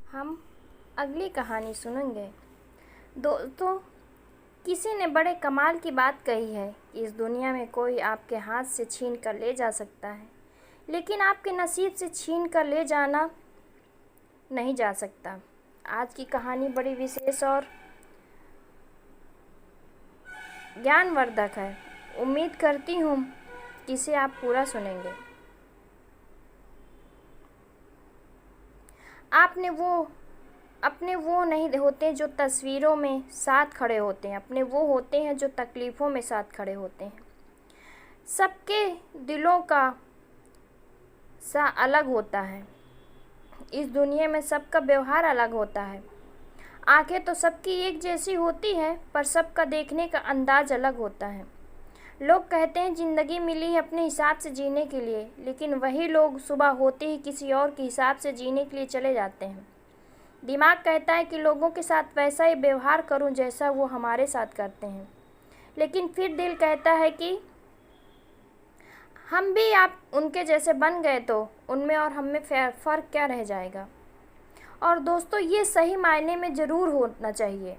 हम अगली कहानी सुनेंगे। दोस्तों, किसी ने बड़े कमाल की बात कही है कि इस दुनिया में कोई आपके हाथ से छीन कर ले जा सकता है, लेकिन आपके नसीब से छीन कर ले जाना नहीं जा सकता। आज की कहानी बड़ी विशेष और ज्ञानवर्धक है। उम्मीद करती हूँ कि इसे आप पूरा सुनेंगे। अपने वो नहीं होते जो तस्वीरों में साथ खड़े होते हैं, अपने वो होते हैं जो तकलीफ़ों में साथ खड़े होते हैं। सबके दिलों का सा अलग होता है। इस दुनिया में सबका व्यवहार अलग होता है। आंखें तो सबकी एक जैसी होती हैं, पर सबका देखने का अंदाज अलग होता है। लोग कहते हैं ज़िंदगी मिली है अपने हिसाब से जीने के लिए, लेकिन वही लोग सुबह होते ही किसी और के हिसाब से जीने के लिए चले जाते हैं। दिमाग कहता है कि लोगों के साथ वैसा ही व्यवहार करूं जैसा वो हमारे साथ करते हैं, लेकिन फिर दिल कहता है कि हम भी आप उनके जैसे बन गए तो उनमें और हम में फ़र्क क्या रह जाएगा। और दोस्तों, ये सही मायने में ज़रूर होना चाहिए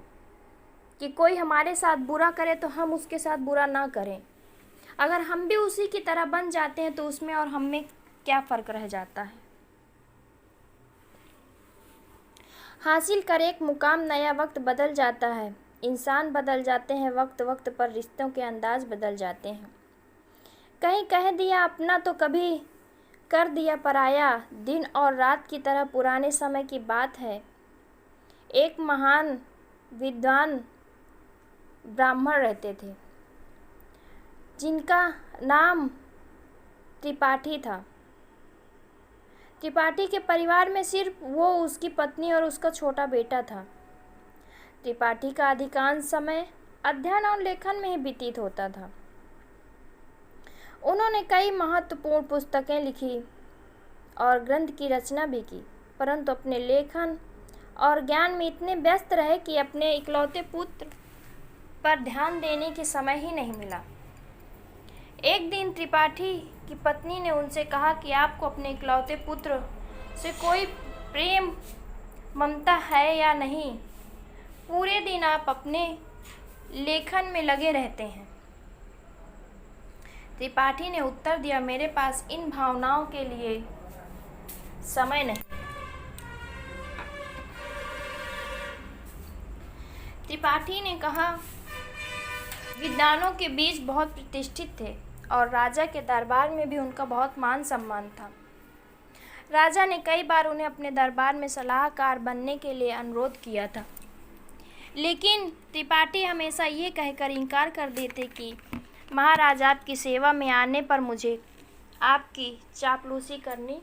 कि कोई हमारे साथ बुरा करे तो हम उसके साथ बुरा ना करें। अगर हम भी उसी की तरह बन जाते हैं तो उसमें और हम में क्या फ़र्क रह जाता है। हासिल कर एक मुकाम नया वक्त बदल जाता है। इंसान बदल जाते हैं, वक्त वक्त पर रिश्तों के अंदाज बदल जाते हैं। कहीं कह दिया अपना तो कभी कर दिया पराया। दिन और रात की तरह पुराने समय की बात है। एक महान विद्वान ब्राह्मण रहते थे जिनका नाम त्रिपाठी था। त्रिपाठी के परिवार में सिर्फ वो, उसकी पत्नी और उसका छोटा बेटा था। त्रिपाठी का अधिकांश समय अध्ययन और लेखन में ही व्यतीत होता था। उन्होंने कई महत्वपूर्ण पुस्तकें लिखी और ग्रंथ की रचना भी की, परंतु अपने लेखन और ज्ञान में इतने व्यस्त रहे कि अपने इकलौते पुत्र पर ध्यान देने के समय ही नहीं मिला। एक दिन त्रिपाठी की पत्नी ने उनसे कहा कि आपको अपने इकलौते पुत्र से कोई प्रेम ममता है या नहीं। पूरे दिन आप अपने लेखन में लगे रहते हैं। त्रिपाठी ने उत्तर दिया, मेरे पास इन भावनाओं के लिए समय नहीं। त्रिपाठी ने कहा, विद्वानों के बीच बहुत प्रतिष्ठित थे और राजा के दरबार में भी उनका बहुत मान सम्मान था। राजा ने कई बार उन्हें अपने दरबार में सलाहकार बनने के लिए अनुरोध किया था, लेकिन त्रिपाठी हमेशा ये कहकर इनकार कर देते कि महाराज, आपकी सेवा में आने पर मुझे आपकी चापलूसी करनी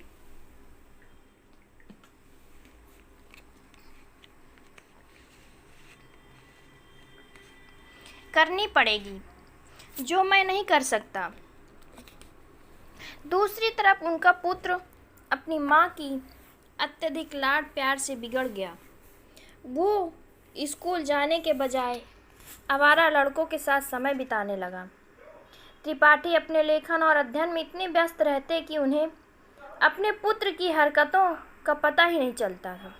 पड़ेगी, जो मैं नहीं कर सकता। दूसरी तरफ उनका पुत्र अपनी माँ की अत्यधिक लाड प्यार से बिगड़ गया। वो स्कूल जाने के बजाय आवारा लड़कों के साथ समय बिताने लगा। त्रिपाठी अपने लेखन और अध्ययन में इतने व्यस्त रहते कि उन्हें अपने पुत्र की हरकतों का पता ही नहीं चलता था।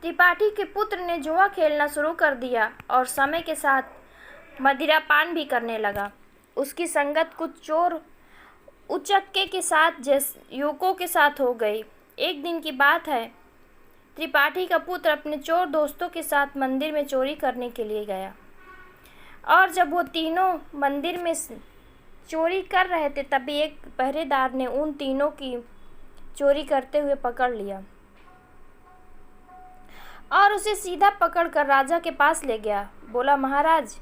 त्रिपाठी के पुत्र ने जुआ खेलना शुरू कर दिया और समय के साथ मदिरापान भी करने लगा। उसकी संगत कुछ चोर उचक्के के साथ युवकों के साथ हो गई। एक दिन की बात है, त्रिपाठी का पुत्र अपने चोर दोस्तों के साथ मंदिर में चोरी करने के लिए गया, और जब वो तीनों मंदिर में चोरी कर रहे थे तभी एक पहरेदार ने उन तीनों की चोरी करते हुए पकड़ लिया और उसे सीधा पकड़कर राजा के पास ले गया। बोला, महाराज,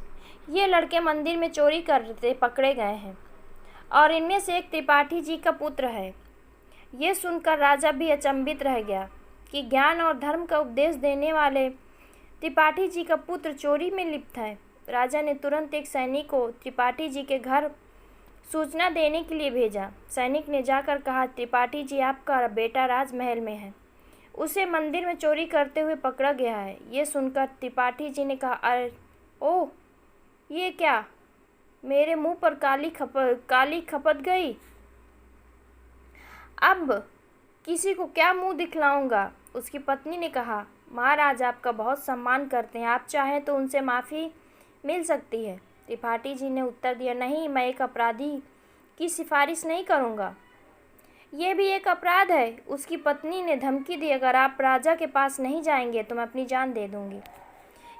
ये लड़के मंदिर में चोरी करते पकड़े गए हैं और इनमें से एक त्रिपाठी जी का पुत्र है। ये सुनकर राजा भी अचंभित रह गया कि ज्ञान और धर्म का उपदेश देने वाले त्रिपाठी जी का पुत्र चोरी में लिप्त है। राजा ने तुरंत एक सैनिक को त्रिपाठी जी के घर सूचना देने के लिए भेजा। सैनिक ने जाकर कहा, त्रिपाठी जी, आपका बेटा राजमहल में है, उसे मंदिर में चोरी करते हुए पकड़ा गया है। ये सुनकर त्रिपाठी जी ने कहा, अरे ओह, ये क्या, मेरे मुंह पर काली खपत गई। अब किसी को क्या मुंह दिखलाऊंगा। उसकी पत्नी ने कहा, महाराज आपका बहुत सम्मान करते हैं, आप चाहें तो उनसे माफ़ी मिल सकती है। त्रिपाठी जी ने उत्तर दिया, नहीं, मैं एक अपराधी की सिफारिश नहीं करूँगा। ये भी एक अपराध है। उसकी पत्नी ने धमकी दी, अगर आप राजा के पास नहीं जाएंगे तो मैं अपनी जान दे दूंगी।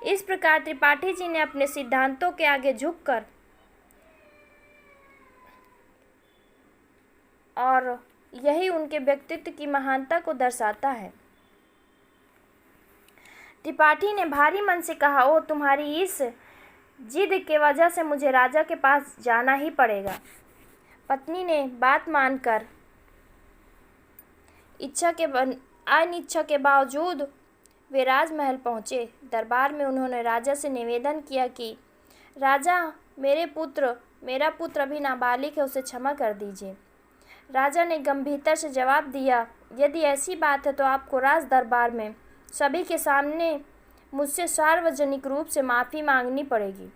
इस प्रकार त्रिपाठी जी ने अपने सिद्धांतों के आगे झुककर और यही उनके व्यक्तित्व की महानता को दर्शाता है। त्रिपाठी ने भारी मन से कहा, ओ तुम्हारी इस जिद के वजह से मुझे राजा के पास जाना ही पड़ेगा। पत्नी ने बात मानकर अनिच्छा के बावजूद वे राजमहल पहुँचे। दरबार में उन्होंने राजा से निवेदन किया कि राजा, मेरा पुत्र अभी नाबालिग है, उसे क्षमा कर दीजिए। राजा ने गंभीरता से जवाब दिया, यदि ऐसी बात है तो आपको राज दरबार में सभी के सामने मुझसे सार्वजनिक रूप से माफ़ी मांगनी पड़ेगी,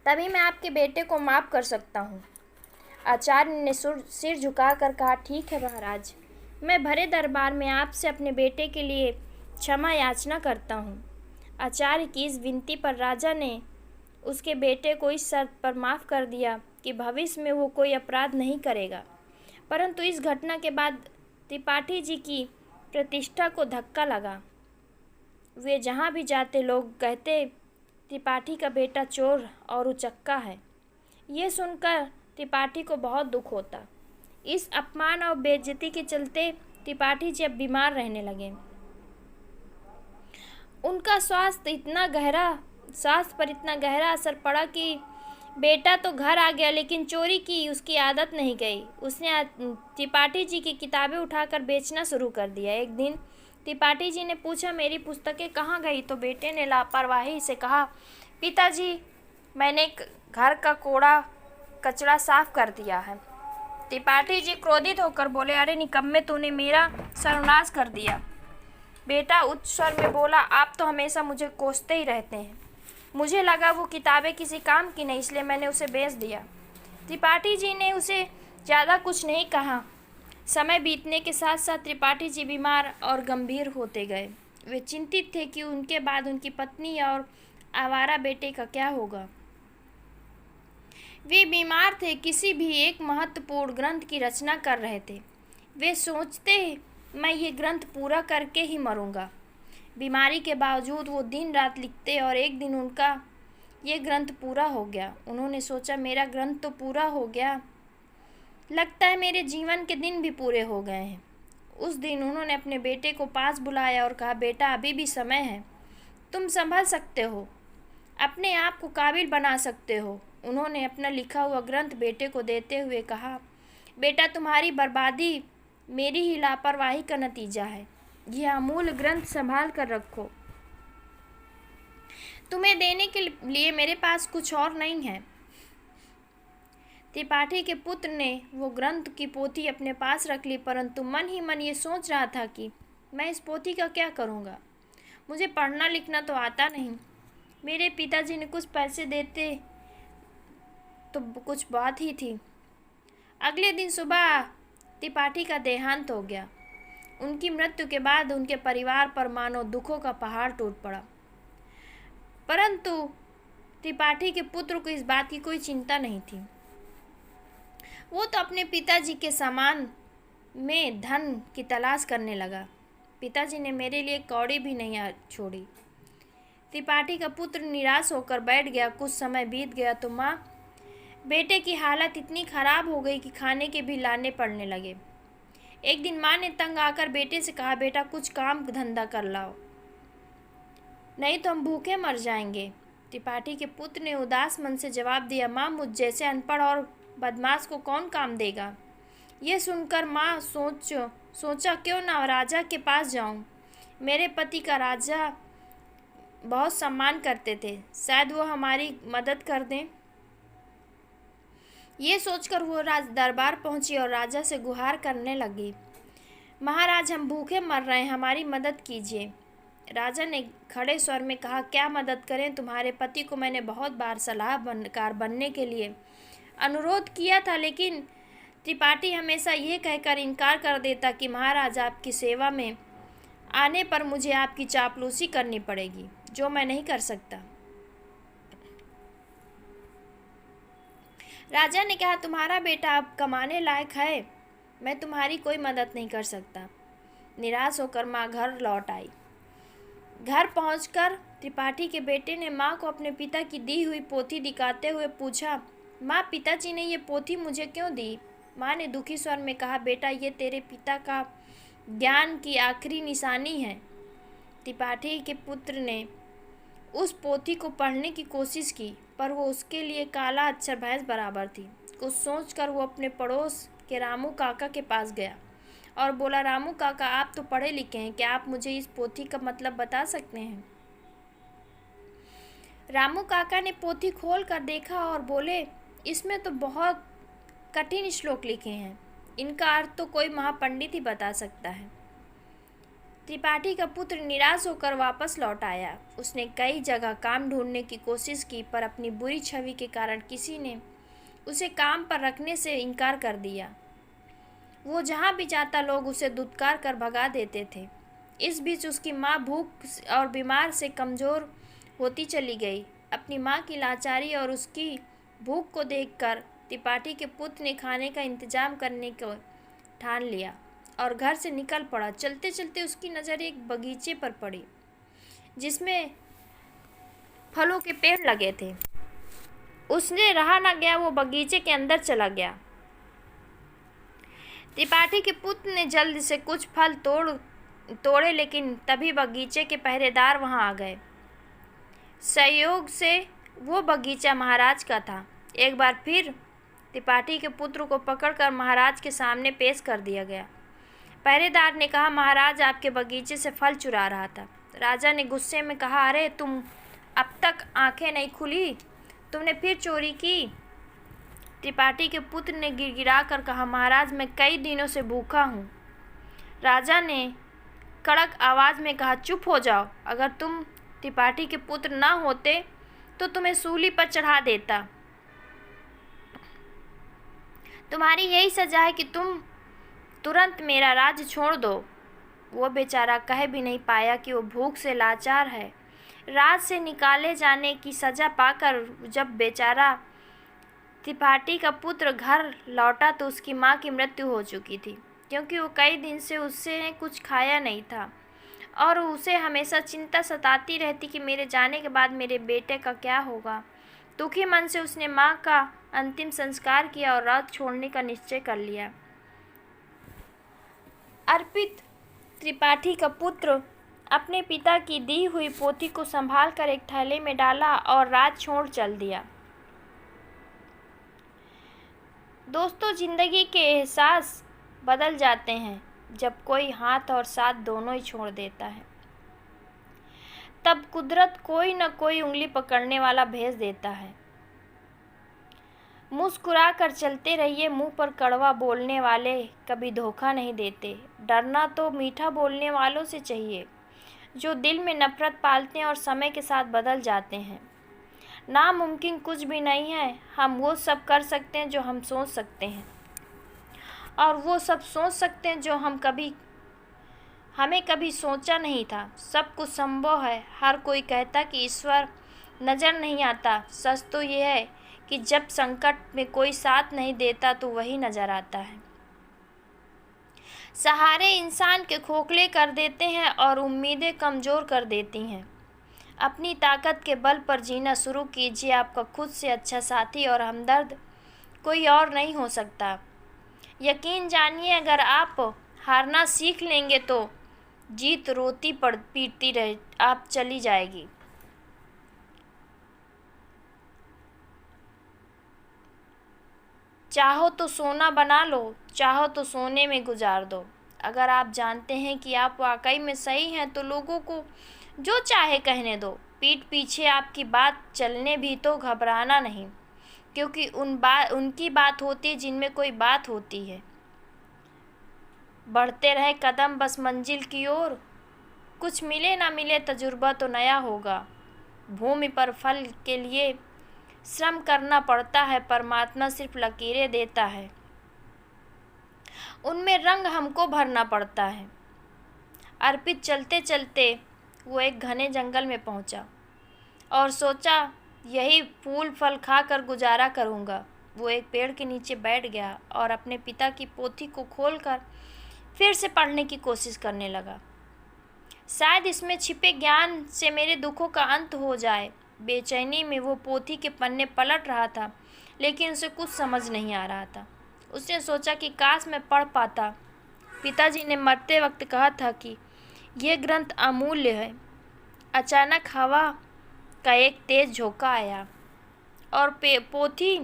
तभी मैं आपके बेटे को माफ़ कर सकता हूँ। आचार्य ने सिर झुकाकर कहा, ठीक है महाराज, मैं भरे दरबार में आपसे अपने बेटे के लिए क्षमा याचना करता हूँ। आचार्य की इस विनती पर राजा ने उसके बेटे को इस शर्त पर माफ़ कर दिया कि भविष्य में वो कोई अपराध नहीं करेगा। परंतु इस घटना के बाद त्रिपाठी जी की प्रतिष्ठा को धक्का लगा। वे जहाँ भी जाते लोग कहते, त्रिपाठी का बेटा चोर और उचक्का है। ये सुनकर त्रिपाठी को बहुत दुख होता। इस अपमान और बेइज्जती के चलते त्रिपाठी जी अब बीमार रहने लगे। उनका स्वास्थ्य पर इतना गहरा असर पड़ा कि बेटा तो घर आ गया, लेकिन चोरी की उसकी आदत नहीं गई। उसने त्रिपाठी जी की किताबें उठाकर बेचना शुरू कर दिया। एक दिन त्रिपाठी जी ने पूछा, मेरी पुस्तकें कहाँ गई? तो बेटे ने लापरवाही से कहा, पिताजी, मैंने घर का कचरा साफ कर दिया है। त्रिपाठी जी क्रोधित होकर बोले, अरे निकम्मे, तूने मेरा सर्वनाश कर दिया। बेटा उच्च स्वर में बोला, आप तो हमेशा मुझे कोसते ही रहते हैं। मुझे लगा वो किताबें किसी काम की नहीं, इसलिए मैंने उसे बेच दिया। त्रिपाठी जी ने उसे ज़्यादा कुछ नहीं कहा। समय बीतने के साथ साथ त्रिपाठी जी बीमार और गंभीर होते गए। वे चिंतित थे कि उनके बाद उनकी पत्नी और आवारा बेटे का क्या होगा। वे बीमार थे, किसी भी एक महत्वपूर्ण ग्रंथ की रचना कर रहे थे। वे सोचते, मैं ये ग्रंथ पूरा करके ही मरूंगा। बीमारी के बावजूद वो दिन रात लिखते और एक दिन उनका ये ग्रंथ पूरा हो गया। उन्होंने सोचा, मेरा ग्रंथ तो पूरा हो गया, लगता है मेरे जीवन के दिन भी पूरे हो गए हैं। उस दिन उन्होंने अपने बेटे को पास बुलाया और कहा, बेटा, अभी भी समय है, तुम संभल सकते हो, अपने आप को काबिल बना सकते हो। उन्होंने अपना लिखा हुआ ग्रंथ बेटे को देते हुए कहा, बेटा, तुम्हारी बर्बादी मेरी ही लापरवाही का नतीजा है। यह अमूल्य ग्रंथ संभाल कर रखो। तुम्हें देने के लिए मेरे पास कुछ और नहीं है। त्रिपाठी के पुत्र ने वो ग्रंथ की पोथी अपने पास रख ली, परंतु मन ही मन ये सोच रहा था कि मैं इस पोथी का क्या करूँगा। मुझे पढ़ना लिखना तो आता नहीं। मेरे पिताजी ने कुछ पैसे देते तो कुछ बात ही थी। अगले दिन सुबह त्रिपाठी का देहांत हो गया। उनकी मृत्यु के बाद उनके परिवार पर मानो दुखों का पहाड़ टूट पड़ा। परंतु त्रिपाठी के पुत्र को इस बात की कोई चिंता नहीं थी। वो तो अपने पिताजी के सामान में धन की तलाश करने लगा। पिताजी ने मेरे लिए कौड़ी भी नहीं छोड़ी। त्रिपाठी का पुत्र निराश होकर बैठ गया। कुछ समय बीत गया तो माँ बेटे की हालत इतनी खराब हो गई कि खाने के भी लाने पड़ने लगे। एक दिन माँ ने तंग आकर बेटे से कहा, बेटा, कुछ काम धंधा कर लाओ, नहीं तो हम भूखे मर जाएंगे। त्रिपाठी के पुत्र ने उदास मन से जवाब दिया, माँ, मुझ जैसे अनपढ़ और बदमाश को कौन काम देगा। ये सुनकर माँ सोचा क्यों ना राजा के पास जाऊं। मेरे पति का राजा बहुत सम्मान करते थे, शायद वो हमारी मदद कर दें। ये सोचकर वो दरबार पहुंची और राजा से गुहार करने लगी, महाराज, हम भूखे मर रहे हैं, हमारी मदद कीजिए। राजा ने खड़े स्वर में कहा, क्या मदद करें? तुम्हारे पति को मैंने बहुत बार सलाहकार बनने के लिए अनुरोध किया था, लेकिन त्रिपाठी हमेशा यह कहकर इनकार कर देता कि महाराज, आपकी सेवा में आने पर मुझे आपकी चापलूसी करनी पड़ेगी, जो मैं नहीं कर सकता। राजा ने कहा, तुम्हारा बेटा अब कमाने लायक है, मैं तुम्हारी कोई मदद नहीं कर सकता। निराश होकर माँ घर लौट आई। घर पहुंचकर त्रिपाठी के बेटे ने माँ को अपने पिता की दी हुई पोथी दिखाते हुए पूछा, माँ, पिताजी ने ये पोथी मुझे क्यों दी? माँ ने दुखी स्वर में कहा, बेटा, ये तेरे पिता का ज्ञान की आखिरी निशानी है। त्रिपाठी के पुत्र ने उस पोथी को पढ़ने की कोशिश की, पर वो उसके लिए काला अक्षर भैंस बराबर थी। कुछ सोचकर वो अपने पड़ोस के रामू काका के पास गया और बोला, रामू काका, आप तो पढ़े लिखे हैं, क्या आप मुझे इस पोथी का मतलब बता सकते हैं? रामू काका ने पोथी खोल कर देखा और बोले, इसमें तो बहुत कठिन श्लोक लिखे हैं, इनका अर्थ तो कोई महापंडित ही बता सकता है। त्रिपाठी का पुत्र निराश होकर वापस लौट आया। उसने कई जगह काम ढूंढने की कोशिश की, पर अपनी बुरी छवि के कारण किसी ने उसे काम पर रखने से इनकार कर दिया। वो जहाँ भी जाता लोग उसे धुतकार कर भगा देते थे। इस बीच उसकी माँ भूख और बीमार से कमज़ोर होती चली गई। अपनी माँ की लाचारी और उसकी भूख को देखकर त्रिपाठी के पुत्र ने खाने का इंतजाम करने को ठान लिया और घर से निकल पड़ा। चलते चलते उसकी नज़र एक बगीचे पर पड़ी जिसमें फलों के पेड़ लगे थे। उसने रहा न गया, वो बगीचे के अंदर चला गया। त्रिपाठी के पुत्र ने जल्द से कुछ फल तोड़े, लेकिन तभी बगीचे के पहरेदार वहां आ गए। संयोग से वो बगीचा महाराज का था। एक बार फिर त्रिपाठी के पुत्र को पकड़कर महाराज के सामने पेश कर दिया गया। पहरेदार ने कहा, महाराज आपके बगीचे से फल चुरा रहा था। राजा ने गुस्से में कहा, अरे तुम अब तक आंखें नहीं खुली, तुमने फिर चोरी की। त्रिपाठी के पुत्र ने गिड़गिड़ा कर कहा, महाराज मैं कई दिनों से भूखा हूँ। राजा ने कड़क आवाज़ में कहा, चुप हो जाओ, अगर तुम त्रिपाठी के पुत्र ना होते तो तुम्हें सूली पर चढ़ा देता। तुम्हारी यही सजा है कि तुम तुरंत मेरा राज्य छोड़ दो। वो बेचारा कह भी नहीं पाया कि वो भूख से लाचार है। राज से निकाले जाने की सज़ा पाकर जब बेचारा त्रिपाठी का पुत्र घर लौटा तो उसकी माँ की मृत्यु हो चुकी थी, क्योंकि वो कई दिन से उससे कुछ खाया नहीं था और उसे हमेशा चिंता सताती रहती कि मेरे जाने के बाद मेरे बेटे का क्या होगा। दुखी मन से उसने माँ का अंतिम संस्कार किया और राज छोड़ने का निश्चय कर लिया। अर्पित त्रिपाठी का पुत्र अपने पिता की दी हुई पोथी को संभालकर एक थैले में डाला और राज छोड़ चल दिया। दोस्तों, जिंदगी के एहसास बदल जाते हैं जब कोई हाथ और साथ दोनों ही छोड़ देता है। तब कुदरत कोई न कोई उंगली पकड़ने वाला भेज देता है। मुस्कुरा कर चलते रहिए, मुंह पर कड़वा बोलने वाले कभी धोखा नहीं देते। डरना तो मीठा बोलने वालों से चाहिए जो दिल में नफरत पालते हैं और समय के साथ बदल जाते हैं। नामुमकिन कुछ भी नहीं है, हम वो सब कर सकते हैं जो हम सोच सकते हैं और वो सब सोच सकते हैं जो हमें कभी सोचा नहीं था। सब कुछ संभव है। हर कोई कहता कि ईश्वर नज़र नहीं आता। सच तो ये है कि जब संकट में कोई साथ नहीं देता तो वही नज़र आता है। सहारे इंसान के खोखले कर देते हैं और उम्मीदें कमज़ोर कर देती हैं। अपनी ताकत के बल पर जीना शुरू कीजिए। आपका खुद से अच्छा साथी और हमदर्द कोई और नहीं हो सकता। यकीन जानिए, अगर आप हारना सीख लेंगे तो जीत रोती पीटती रह आप चली जाएगी। चाहो तो सोना बना लो, चाहो तो सोने में गुजार दो। अगर आप जानते हैं कि आप वाकई में सही हैं तो लोगों को जो चाहे कहने दो। पीठ पीछे आपकी बात चलने भी तो घबराना नहीं, क्योंकि उनकी बात होती है जिनमें कोई बात होती है। बढ़ते रहे कदम बस मंजिल की ओर, कुछ मिले ना मिले तजुर्बा तो नया होगा। भूमि पर फल के लिए श्रम करना पड़ता है, परमात्मा सिर्फ लकीरें देता है। उनमें रंग हमको भरना पड़ता है। अर्पित चलते चलते वो एक घने जंगल में पहुंचा और सोचा यही फूल फल खाकर गुजारा करूंगा। वो एक पेड़ के नीचे बैठ गया और अपने पिता की पोथी को खोलकर फिर से पढ़ने की कोशिश करने लगा। शायद इसमें छिपे ज्ञान से मेरे दुखों का अंत हो जाए। बेचैनी में वो पोथी के पन्ने पलट रहा था, लेकिन उसे कुछ समझ नहीं आ रहा था। उसने सोचा कि काश मैं पढ़ पाता। पिताजी ने मरते वक्त कहा था कि यह ग्रंथ अमूल्य है। अचानक हवा का एक तेज झोंका आया और पोथी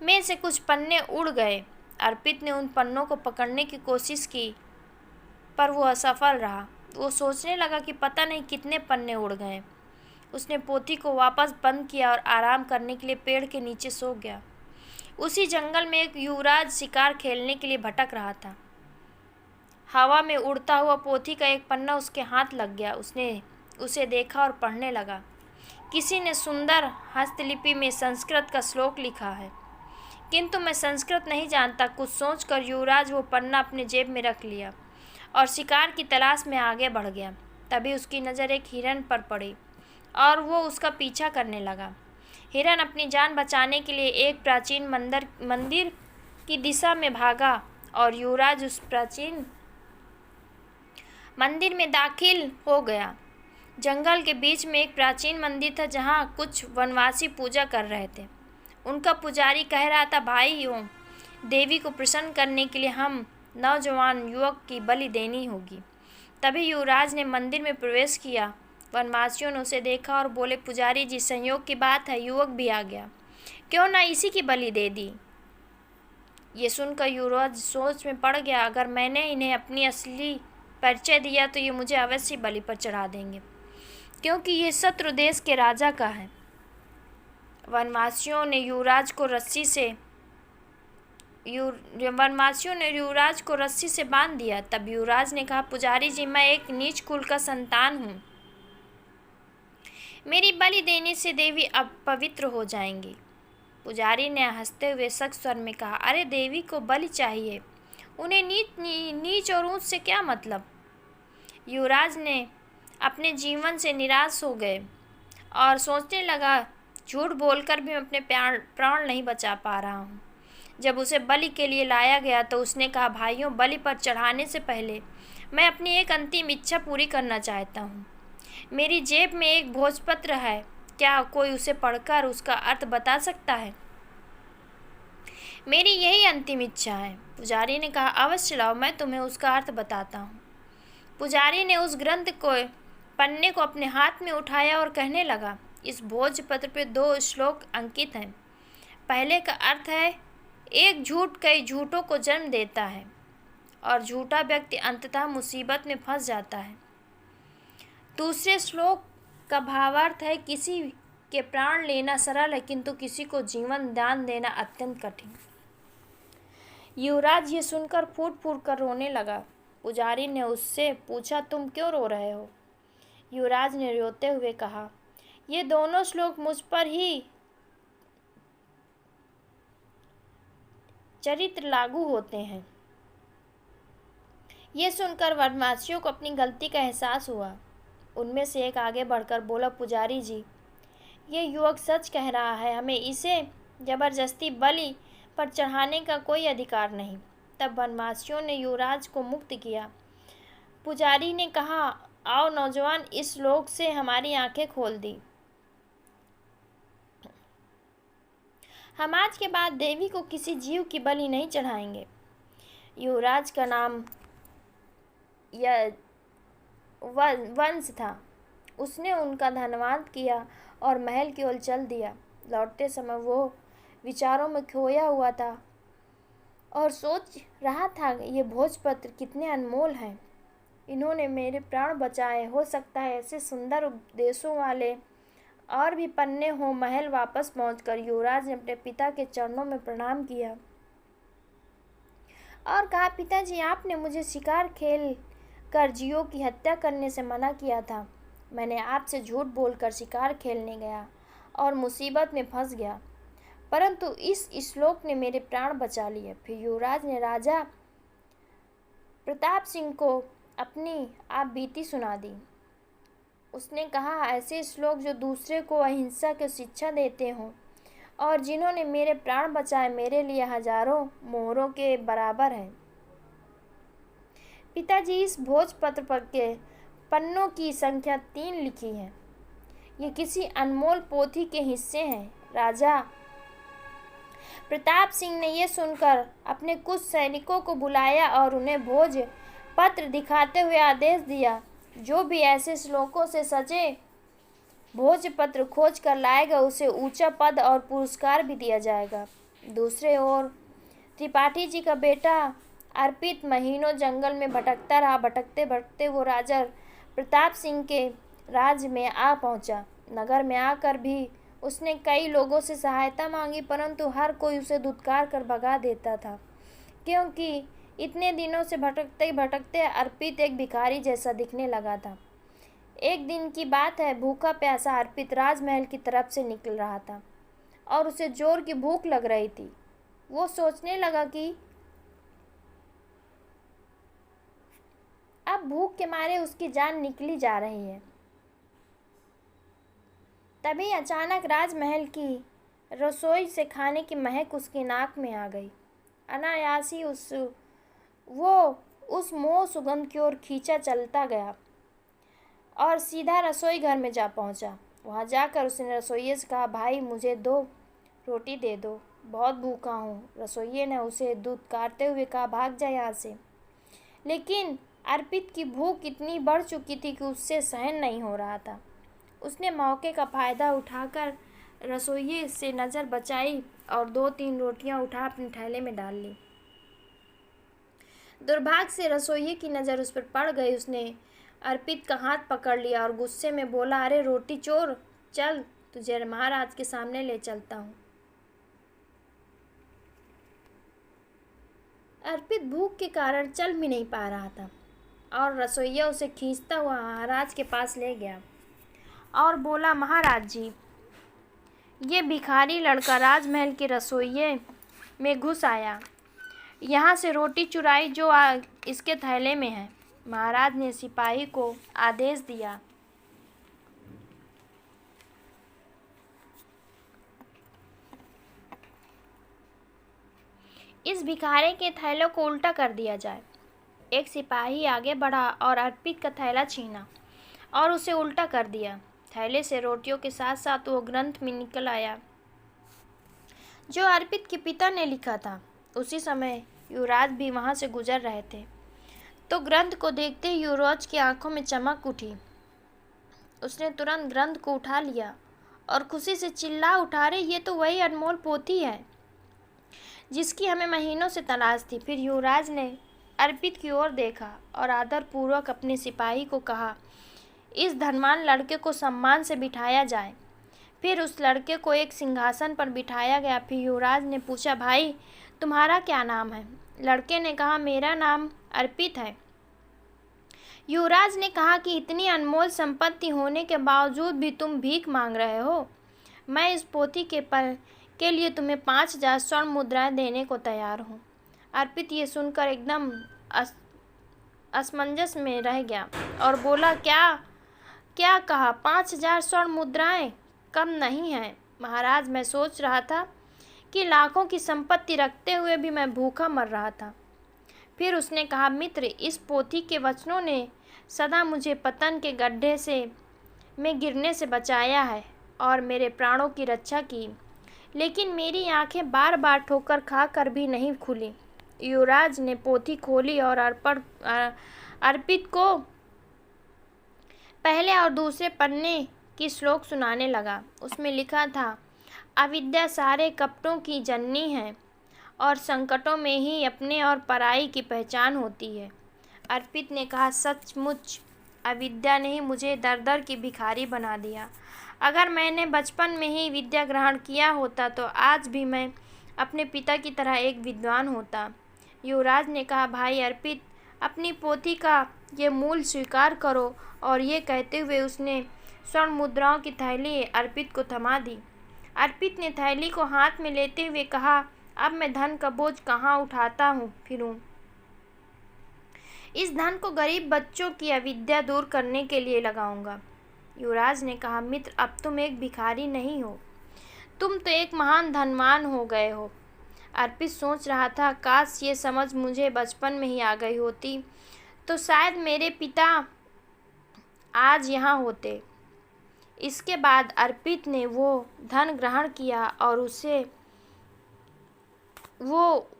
में से कुछ पन्ने उड़ गए। अर्पित ने उन पन्नों को पकड़ने की कोशिश की, पर वो असफल रहा। वो सोचने लगा कि पता नहीं कितने पन्ने उड़ गए। उसने पोथी को वापस बंद किया और आराम करने के लिए पेड़ के नीचे सो गया। उसी जंगल में एक युवराज शिकार खेलने के लिए भटक रहा था। हवा में उड़ता हुआ पोथी का एक पन्ना उसके हाथ लग गया। उसने उसे देखा और पढ़ने लगा। किसी ने सुंदर हस्तलिपि में संस्कृत का श्लोक लिखा है, किंतु मैं संस्कृत नहीं जानता। कुछ सोचकर युवराज वो पन्ना अपने जेब में रख लिया और शिकार की तलाश में आगे बढ़ गया। तभी उसकी नज़र एक हिरन पर पड़ी और वो उसका पीछा करने लगा। हिरन अपनी जान बचाने के लिए एक प्राचीन मंदिर की दिशा में भागा और युवराज उस प्राचीन मंदिर में दाखिल हो गया। जंगल के बीच में एक प्राचीन मंदिर था जहाँ कुछ वनवासी पूजा कर रहे थे। उनका पुजारी कह रहा था, भाइयों, देवी को प्रसन्न करने के लिए हम नौजवान युवक की बलि देनी होगी। तभी युवराज ने मंदिर में प्रवेश किया। वनवासियों ने उसे देखा और बोले, पुजारी जी, संयोग की बात है, युवक भी आ गया, क्यों ना इसी की बलि दे दी। ये सुनकर युवराज सोच में पड़ गया, अगर मैंने इन्हें अपनी असली परिचय दिया तो ये मुझे अवश्य बलि पर चढ़ा देंगे, क्योंकि ये शत्रु देश के राजा का है। वनवासियों ने युवराज को रस्सी से बांध दिया। तब युवराज ने कहा, पुजारी जी, मैं एक नीच कुल का संतान हूँ। मेरी बलि देने से देवी अपवित्र हो जाएंगी। पुजारी ने हंसते हुए सख्त स्वर में कहा, अरे देवी को बलि चाहिए, उन्हें नीच और ऊंच से क्या मतलब। युवराज ने अपने जीवन से निराश हो गए और सोचने लगा, झूठ बोलकर भी मैं अपने प्राण नहीं बचा पा रहा हूँ। जब उसे बलि के लिए लाया गया तो उसने कहा, भाइयों, बलि पर चढ़ाने से पहले मैं अपनी एक अंतिम इच्छा पूरी करना चाहता हूँ। मेरी जेब में एक भोजपत्र है, क्या कोई उसे पढ़कर उसका अर्थ बता सकता है? मेरी यही अंतिम इच्छा है। पुजारी ने कहा, अवश्य लाओ, मैं तुम्हें उसका अर्थ बताता हूँ। पुजारी ने उस ग्रंथ को पन्ने को अपने हाथ में उठाया और कहने लगा, इस भोजपत्र पे 2 श्लोक अंकित हैं। पहले का अर्थ है, एक झूठ कई झूठों को जन्म देता है और झूठा व्यक्ति अंततः मुसीबत में फंस जाता है। दूसरे श्लोक का भावार्थ है, किसी के प्राण लेना सरल है, किंतु किसी को जीवन दान देना अत्यंत कठिन। युवराज ये सुनकर फूट फूट कर रोने लगा। पुजारी ने उससे पूछा, तुम क्यों रो रहे हो? युवराज ने रोते हुए कहा, ये दोनों श्लोक मुझ पर ही चरित्र लागू होते हैं। ये सुनकर वनवासियों को अपनी गलती का एहसास हुआ। उनमें से एक आगे बढ़कर बोला, पुजारी जी, ये युवक सच कह रहा है, हमें इसे जबरदस्ती बलि पर चढ़ाने का कोई अधिकार नहीं। तब वनवासियों ने युवराज को मुक्त किया। पुजारी ने कहा, आओ नौजवान, इस श्लोक से हमारी आंखें खोल दी। हम आज के बाद देवी को किसी जीव की बलि नहीं चढ़ाएंगे। युवराज का नाम वंश था। उसने उनका धन्यवाद किया और महल की ओर चल दिया। लौटते समय वो विचारों में खोया हुआ था और सोच रहा था, ये भोजपत्र कितने अनमोल हैं। इन्होंने मेरे प्राण बचाए। हो सकता है ऐसे सुंदर उपदेशों वाले और भी पन्ने हों। महल वापस पहुंचकर युवराज ने अपने पिता के चरणों में प्रणाम किया और कहा, पिताजी, आपने मुझे शिकार खेल कर जीवों की हत्या करने से मना किया था। मैंने आपसे झूठ बोलकर शिकार खेलने गया और मुसीबत में फंस गया। परंतु इस श्लोक ने मेरे प्राण बचा लिए। फिर युवराज ने राजा प्रताप सिंह को अपनी आप बीती सुना दी। उसने कहा, ऐसे श्लोक जो दूसरे को अहिंसा की शिक्षा देते हों और जिन्होंने मेरे प्राण बचाए, मेरे लिए हजारों मोहरों के बराबर हैं। पिताजी, इस भोजपत्र पर के पन्नों की संख्या 3 लिखी है। ये किसी अनमोल पोथी के हिस्से हैं। राजा प्रताप सिंह ने यह सुनकर अपने कुछ सैनिकों को बुलाया और उन्हें भोज पत्र दिखाते हुए आदेश दिया, जो भी ऐसे श्लोकों से सजे भोजपत्र खोज कर लाएगा उसे ऊंचा पद और पुरस्कार भी दिया जाएगा। दूसरे ओर त्रिपाठी जी का बेटा अर्पित महीनों जंगल में भटकता रहा। भटकते भटकते वो राजा प्रताप सिंह के राज्य में आ पहुंचा। नगर में आकर भी उसने कई लोगों से सहायता मांगी, परंतु हर कोई उसे धुतकार कर भगा देता था, क्योंकि इतने दिनों से भटकते भटकते अर्पित एक भिखारी जैसा दिखने लगा था। एक दिन की बात है, भूखा प्यासा अर्पित राजमहल की तरफ से निकल रहा था और उसे जोर की भूख लग रही थी। वो सोचने लगा कि अब भूख के मारे उसकी जान निकली जा रही है। तभी अचानक राजमहल की रसोई से खाने की महक उसकी नाक में आ गई। अनायास ही वो उस मोह सुगंध की ओर खींचा चलता गया और सीधा रसोई घर में जा पहुंचा। वहां जाकर उसने रसोइये से कहा, भाई मुझे 2 रोटी दे दो, बहुत भूखा हूँ। रसोइये ने उसे धुतकारते हुए कहा, भाग जा यहाँ से। लेकिन अर्पित की भूख इतनी बढ़ चुकी थी कि उससे सहन नहीं हो रहा था। उसने मौके का फ़ायदा उठाकर रसोइये से नज़र बचाई और 2-3 रोटियां उठा अपने थैले में डाल ली। दुर्भाग्य से रसोइये की नज़र उस पर पड़ गई। उसने अर्पित का हाथ पकड़ लिया और गुस्से में बोला, अरे रोटी चोर, चल तुझे महाराज के सामने ले चलता हूँ। अर्पित भूख के कारण चल भी नहीं पा रहा था और रसोइया उसे खींचता हुआ महाराज के पास ले गया और बोला, महाराज जी, ये भिखारी लड़का राजमहल के रसोइये में घुस आया, यहाँ से रोटी चुराई जो इसके थैले में है। महाराज ने सिपाही को आदेश दिया, इस भिखारी के थैलों को उल्टा कर दिया जाए। एक सिपाही आगे बढ़ा और अर्पित का थैला छीना और उसे उल्टा कर दिया। थैले से रोटियों के साथ साथ वो ग्रंथ में निकल आया जो अर्पित के पिता ने लिखा था। उसी समय युवराज भी वहां से गुजर रहे थे, तो ग्रंथ को देखते ही युवराज की आंखों में चमक उठी। उसने तुरंत ग्रंथ को उठा लिया और खुशी से चिल्ला उठा, रे ये तो वही अनमोल पोथी है जिसकी हमें महीनों से तलाश थी। फिर युवराज ने अर्पित की ओर देखा और आदरपूर्वक अपने सिपाही को कहा, इस धनवान लड़के को सम्मान से बिठाया जाए। फिर उस लड़के को एक सिंहासन पर बिठाया गया। फिर युवराज ने पूछा, भाई तुम्हारा क्या नाम है? लड़के ने कहा, मेरा नाम अर्पित है। युवराज ने कहा कि इतनी अनमोल संपत्ति होने के बावजूद भी तुम भीख मांग रहे हो। मैं इस पोथी के लिए तुम्हें 5000 स्वर्ण मुद्राएं देने को तैयार हूँ। अर्पित ये सुनकर एकदम असमंजस में रह गया और बोला, क्या कहा? 5000 स्वर्ण मुद्राएं कम नहीं है महाराज। मैं सोच रहा था कि लाखों की संपत्ति रखते हुए भी मैं भूखा मर रहा था। फिर उसने कहा, मित्र, इस पोथी के वचनों ने सदा मुझे पतन के गड्ढे में गिरने से बचाया है और मेरे प्राणों की रक्षा की, लेकिन मेरी आंखें बार बार ठोकर खाकर भी नहीं खुली। युवराज ने पोथी खोली और अर्पित को पहले और दूसरे पन्ने की श्लोक सुनाने लगा। उसमें लिखा था, अविद्या सारे कपटों की जननी है और संकटों में ही अपने और पराई की पहचान होती है। अर्पित ने कहा, सचमुच अविद्या ने ही मुझे दर दर की भिखारी बना दिया। अगर मैंने बचपन में ही विद्या ग्रहण किया होता तो आज भी मैं अपने पिता की तरह एक विद्वान होता। युवराज ने कहा, भाई अर्पित, अपनी पोथी का ये मूल स्वीकार करो। और ये कहते हुए उसने स्वर्ण मुद्राओं की थैली अर्पित को थमा दी। अर्पित ने थैली को हाथ में लेते हुए कहा, अब मैं धन का बोझ कहाँ उठाता फिरूं। इस धन को गरीब बच्चों की अविद्या दूर करने के लिए लगाऊंगा। युवराज ने कहा, मित्र, अब तुम एक भिखारी नहीं हो, तुम तो एक महान धनवान हो गए हो। अर्पित सोच रहा था, काश ये समझ मुझे बचपन में ही आ गई होती तो शायद मेरे पिता आज यहाँ होते। इसके बाद अर्पित ने वो धन ग्रहण किया और वो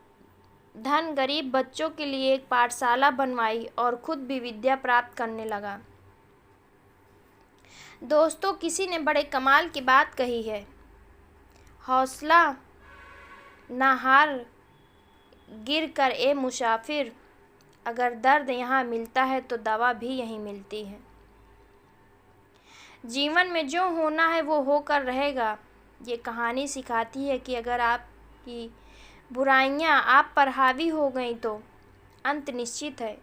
धन गरीब बच्चों के लिए एक पाठशाला बनवाई और खुद भी विद्या प्राप्त करने लगा। दोस्तों, किसी ने बड़े कमाल की बात कही है, हौसला ना हार गिर कर ए मुसाफिर, अगर दर्द यहाँ मिलता है तो दवा भी यहीं मिलती है। जीवन में जो होना है वो होकर रहेगा। ये कहानी सिखाती है कि अगर आपकी बुराइयां आप पर हावी हो गई तो अंत निश्चित है।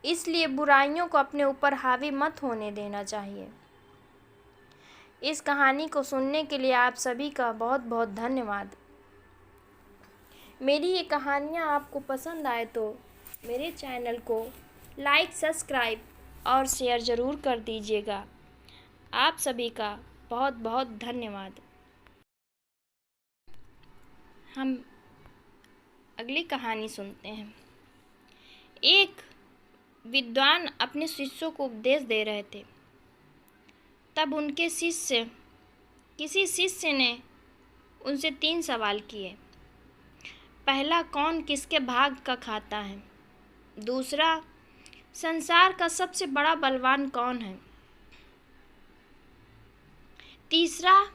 इसलिए बुराइयों को अपने ऊपर हावी मत होने देना चाहिए। इस कहानी को सुनने के लिए आप सभी का बहुत बहुत धन्यवाद। मेरी ये कहानियाँ आपको पसंद आए तो मेरे चैनल को लाइक, सब्सक्राइब और शेयर ज़रूर कर दीजिएगा। आप सभी का बहुत बहुत धन्यवाद। हम अगली कहानी सुनते हैं। एक विद्वान अपने शिष्यों को उपदेश दे रहे थे। तब उनके किसी शिष्य ने उनसे 3 सवाल किए। पहला, कौन किसके भाग का खाता है? दूसरा, संसार का सबसे बड़ा बलवान कौन है? तीसरा,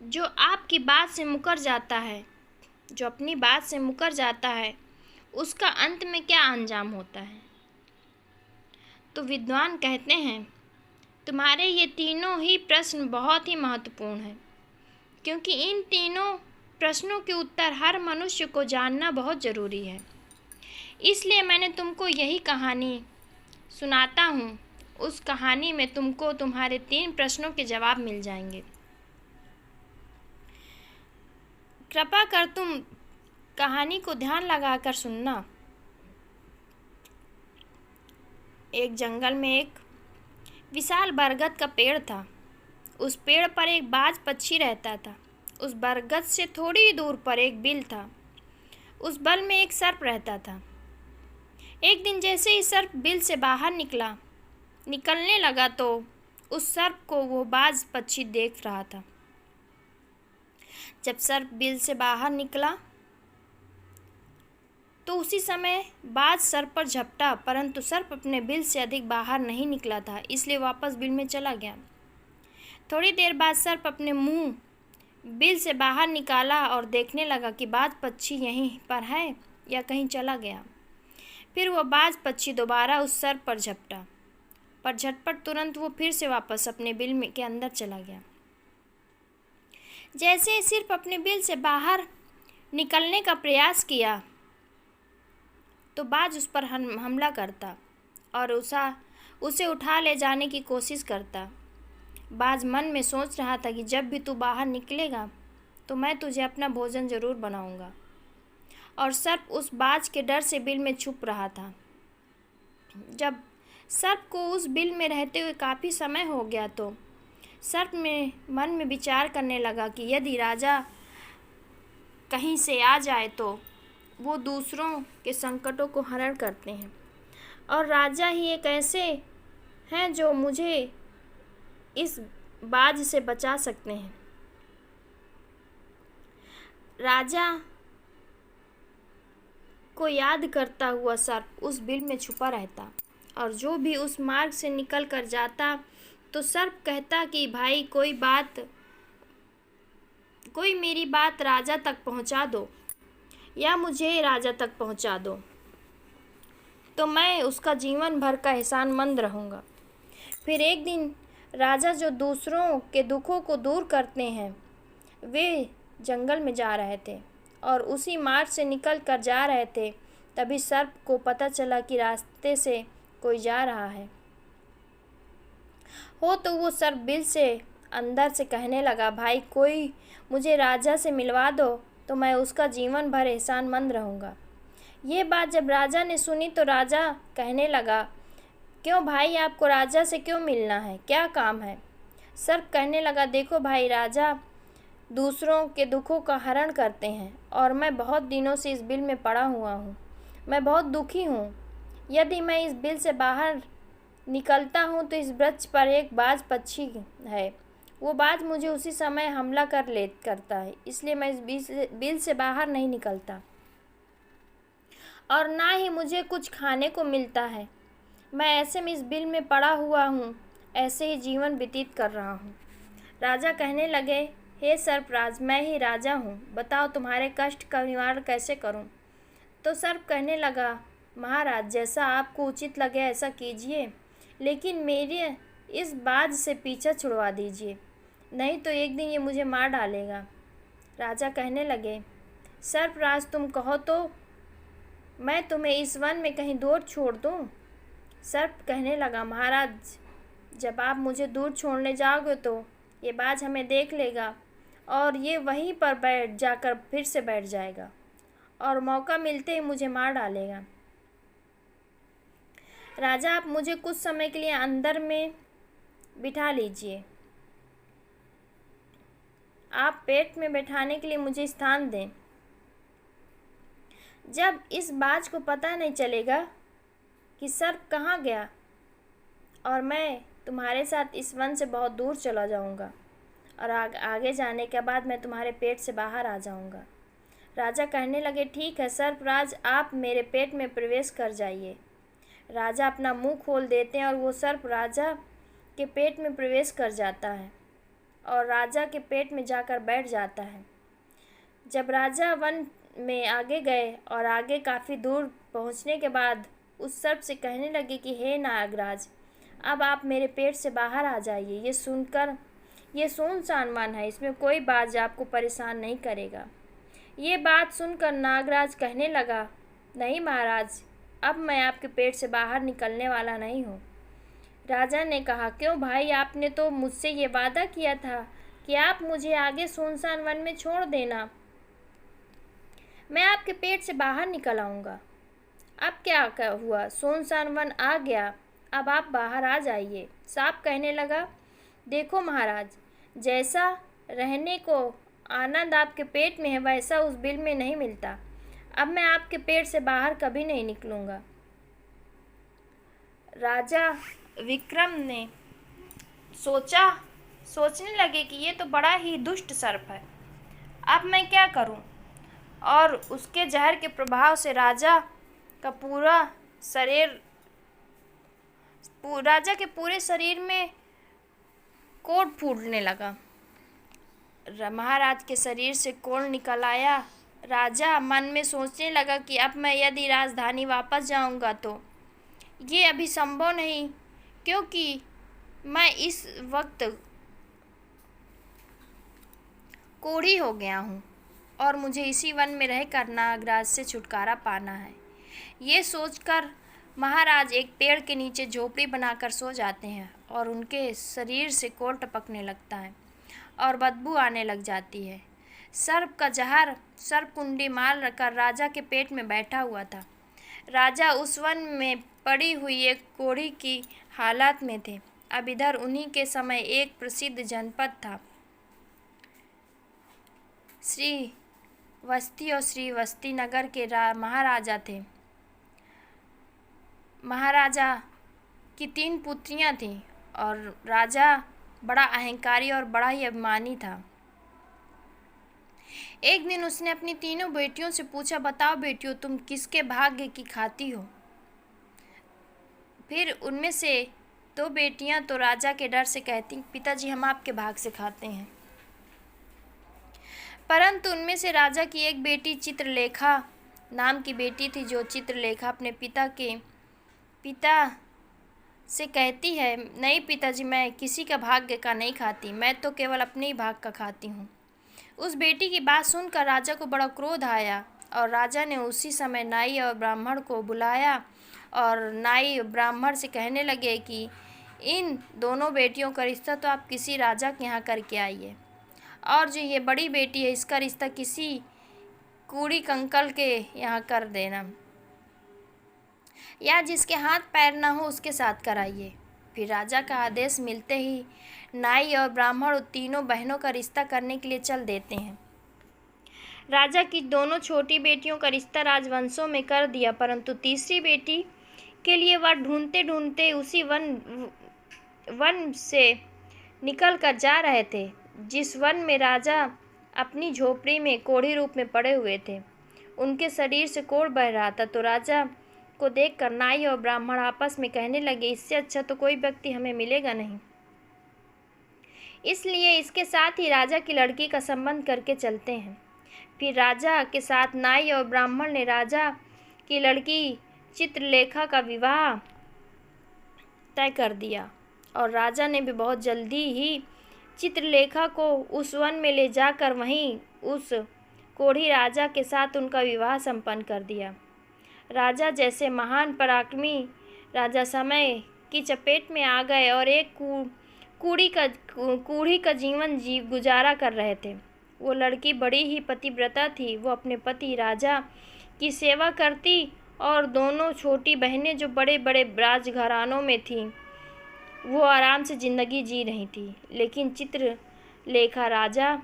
जो आपकी बात से मुकर जाता है, जो अपनी बात से मुकर जाता है, उसका अंत में क्या अंजाम होता है? तो विद्वान कहते हैं, तुम्हारे ये तीनों ही प्रश्न बहुत ही महत्वपूर्ण हैं, क्योंकि इन तीनों प्रश्नों के उत्तर हर मनुष्य को जानना बहुत ज़रूरी है। इसलिए मैंने तुमको यही कहानी सुनाता हूँ। उस कहानी में तुमको तुम्हारे 3 प्रश्नों के जवाब मिल जाएंगे। कृपा कर तुम कहानी को ध्यान लगाकर सुनना। एक जंगल में एक विशाल बरगद का पेड़ था। उस पेड़ पर एक बाज पक्षी रहता था। उस बरगद से थोड़ी दूर पर एक बिल था। उस बल में एक सर्प रहता था। एक दिन जैसे ही सर्प बिल से बाहर निकलने लगा तो उस सर्प को वो बाज पक्षी देख रहा था। जब सर्प बिल से बाहर निकला तो उसी समय बाज सर्प पर झपटा, परंतु सर्प अपने बिल से अधिक बाहर नहीं निकला था, इसलिए वापस बिल में चला गया। थोड़ी देर बाद सर्प अपने मुंह बिल से बाहर निकाला और देखने लगा कि बाज पक्षी यहीं पर है या कहीं चला गया। फिर वह बाज पक्षी दोबारा उस सर्प पर झपटा, पर झटपट तुरंत वो फिर से वापस अपने बिल में के अंदर चला गया। जैसे ही सिर्फ अपने बिल से बाहर निकलने का प्रयास किया तो बाज उस पर हमला करता और उसे उठा ले जाने की कोशिश करता। बाज मन में सोच रहा था कि जब भी तू बाहर निकलेगा तो मैं तुझे अपना भोजन ज़रूर बनाऊंगा। और सर्प उस बाज के डर से बिल में छुप रहा था। जब सर्प को उस बिल में रहते हुए काफ़ी समय हो गया तो सर्प में मन में विचार करने लगा कि यदि राजा कहीं से आ जाए तो वो दूसरों के संकटों को हरण करते हैं और राजा ही एक ऐसे हैं जो मुझे इस बाज से बचा सकते हैं। राजा को याद करता हुआ सर्प उस बिल में छुपा रहता और जो भी उस मार्ग से निकल कर जाता तो सर्प कहता कि भाई कोई मेरी बात राजा तक पहुंचा दो या मुझे राजा तक पहुंचा दो तो मैं उसका जीवन भर का एहसानमंद रहूँगा। फिर एक दिन राजा जो दूसरों के दुखों को दूर करते हैं वे जंगल में जा रहे थे और उसी मार्ग से निकल कर जा रहे थे। तभी सर्प को पता चला कि रास्ते से कोई जा रहा है। तो वो सर्प बिल से अंदर से कहने लगा, भाई कोई मुझे राजा से मिलवा दो तो मैं उसका जीवन भर एहसानमंद रहूँगा। ये बात जब राजा ने सुनी तो राजा कहने लगा, क्यों भाई, आपको राजा से क्यों मिलना है, क्या काम है? सर्प कहने लगा, देखो भाई, राजा दूसरों के दुखों का हरण करते हैं और मैं बहुत दिनों से इस बिल में पड़ा हुआ हूँ। मैं बहुत दुखी हूँ। यदि मैं इस बिल से बाहर निकलता हूँ तो इस वृक्ष पर एक बाज पक्षी है, वो बाज मुझे उसी समय हमला करता है, इसलिए मैं इस बिल से बाहर नहीं निकलता और ना ही मुझे कुछ खाने को मिलता है। मैं ऐसे में इस बिल में पड़ा हुआ हूँ, ऐसे ही जीवन व्यतीत कर रहा हूँ। राजा कहने लगे, हे सर्पराज, मैं ही राजा हूँ, बताओ तुम्हारे कष्ट का निवारण कैसे करूँ? तो सर्प कहने लगा, महाराज, जैसा आपको उचित लगे ऐसा कीजिए, लेकिन मेरे इस बाज से पीछा छुड़वा दीजिए, नहीं तो एक दिन ये मुझे मार डालेगा। राजा कहने लगे, सर्पराज, तुम कहो तो मैं तुम्हें इस वन में कहीं दूर छोड़ दूँ? सर्प कहने लगा, महाराज, जब आप मुझे दूर छोड़ने जाओगे तो ये बाज हमें देख लेगा और ये वहीं पर जाकर फिर से बैठ जाएगा और मौका मिलते ही मुझे मार डालेगा। राजा, आप मुझे कुछ समय के लिए अंदर में बिठा लीजिए। आप पेट में बैठाने के लिए मुझे स्थान दें। जब इस बाज को पता नहीं चलेगा कि सर्प कहाँ गया और मैं तुम्हारे साथ इस वन से बहुत दूर चला जाऊंगा और आगे जाने के बाद मैं तुम्हारे पेट से बाहर आ जाऊंगा। राजा कहने लगे, ठीक है सर्पराज, आप मेरे पेट में प्रवेश कर जाइए। राजा अपना मुंह खोल देते हैं और वो सर्प राजा के पेट में प्रवेश कर जाता है और राजा के पेट में जाकर बैठ जाता है। जब राजा वन में आगे गए और आगे काफ़ी दूर पहुंचने के बाद उस सर्प से कहने लगे कि हे नागराज, अब आप मेरे पेट से बाहर आ जाइए। ये सुनकर, ये सुनसान वन है, इसमें कोई बाज आपको परेशान नहीं करेगा। ये बात सुनकर नागराज कहने लगा, नहीं महाराज, अब मैं आपके पेट से बाहर निकलने वाला नहीं हूँ। राजा ने कहा, क्यों भाई, आपने तो मुझसे ये वादा किया था कि आप मुझे आगे सुनसान वन में छोड़ देना, मैं आपके पेट से बाहर निकल आऊँगा। अब क्या हुआ, सुनसान वन आ गया, अब आप बाहर आ जाइए। सांप कहने लगा, देखो महाराज, जैसा रहने को आनंद आपके पेट में है वैसा उस बिल में नहीं मिलता। अब मैं आपके पेट से बाहर कभी नहीं निकलूँगा। राजा विक्रम ने सोचने लगे कि ये तो बड़ा ही दुष्ट सर्प है, अब मैं क्या करूं? और उसके जहर के प्रभाव से राजा के पूरे शरीर में कोढ़ फूटने लगा। महाराज के शरीर से कोढ़ निकल आया। राजा मन में सोचने लगा कि अब मैं यदि राजधानी वापस जाऊंगा तो ये अभी संभव नहीं, क्योंकि मैं इस वक्त कोढ़ी हो गया हूँ और मुझे इसी वन में रहकर नागराज से छुटकारा पाना है। ये सोचकर महाराज एक पेड़ के नीचे झोपड़ी बनाकर सो जाते हैं और उनके शरीर से कोढ़ टपकने लगता है और बदबू आने लग जाती है। सर्प का जहर सर्प कुंडी मार कर राजा के पेट में बैठा हुआ था। राजा उस वन में पड़ी हुई एक कोढ़ी की हालत में थे। अब इधर उन्हीं के समय एक प्रसिद्ध जनपद था, श्रीवस्ती, और श्रीवस्ती नगर के महाराजा थे। महाराजा की 3 पुत्रियां थीं और राजा बड़ा अहंकारी और बड़ा ही अभिमानी था। एक दिन उसने अपनी तीनों बेटियों से पूछा, बताओ बेटियों, तुम किसके भाग्य की खाती हो? फिर उनमें से 2 बेटियां तो राजा के डर से कहती, पिताजी हम आपके भाग से खाते हैं। परंतु उनमें से राजा की एक बेटी चित्रलेखा नाम की बेटी थी, जो चित्रलेखा अपने पिता से कहती है, नहीं पिताजी, मैं किसी का भाग्य का नहीं खाती, मैं तो केवल अपने ही भाग का खाती हूँ। उस बेटी की बात सुनकर राजा को बड़ा क्रोध आया और राजा ने उसी समय नाई और ब्राह्मण को बुलाया और नाई ब्राह्मण से कहने लगे कि इन दोनों बेटियों का रिश्ता तो आप किसी राजा के यहाँ करके आइए, और जो ये बड़ी बेटी है इसका रिश्ता किसी कूड़ी कंकल के यहाँ कर देना, या जिसके हाथ पैर ना हो उसके साथ कराइए। फिर राजा का आदेश मिलते ही नाई और ब्राह्मण तीनों बहनों का रिश्ता करने के लिए चल देते हैं। राजा की दोनों छोटी बेटियों का रिश्ता राजवंशों में कर दिया, परंतु तीसरी बेटी के लिए वह ढूंढते ढूंढते उसी वन से निकल कर जा रहे थे जिस वन में राजा अपनी झोपड़ी में कोढ़ी रूप में पड़े हुए थे। उनके शरीर से कोढ़ बह रहा था, तो राजा को देखकर नाई और ब्राह्मण आपस में कहने लगे, इससे अच्छा तो कोई व्यक्ति हमें मिलेगा नहीं, इसलिए इसके साथ ही राजा की लड़की का संबंध करके चलते हैं। फिर राजा के साथ नाई और ब्राह्मण ने राजा की लड़की चित्रलेखा का विवाह तय कर दिया, और राजा ने भी बहुत जल्दी ही चित्रलेखा को उस वन में ले जाकर वहीं उस कोढ़ी राजा के साथ उनका विवाह संपन्न कर दिया। राजा जैसे महान पराक्रमी राजा समय की चपेट में आ गए और एक कूढ़ी का जीवन गुजारा कर रहे थे। वो लड़की बड़ी ही पतिव्रता थी। वो अपने पति राजा की सेवा करती और दोनों छोटी बहनें जो बड़े बड़े राजघरानों में थीं वो आराम से ज़िंदगी जी रही थी। लेकिन चित्रलेखा राजा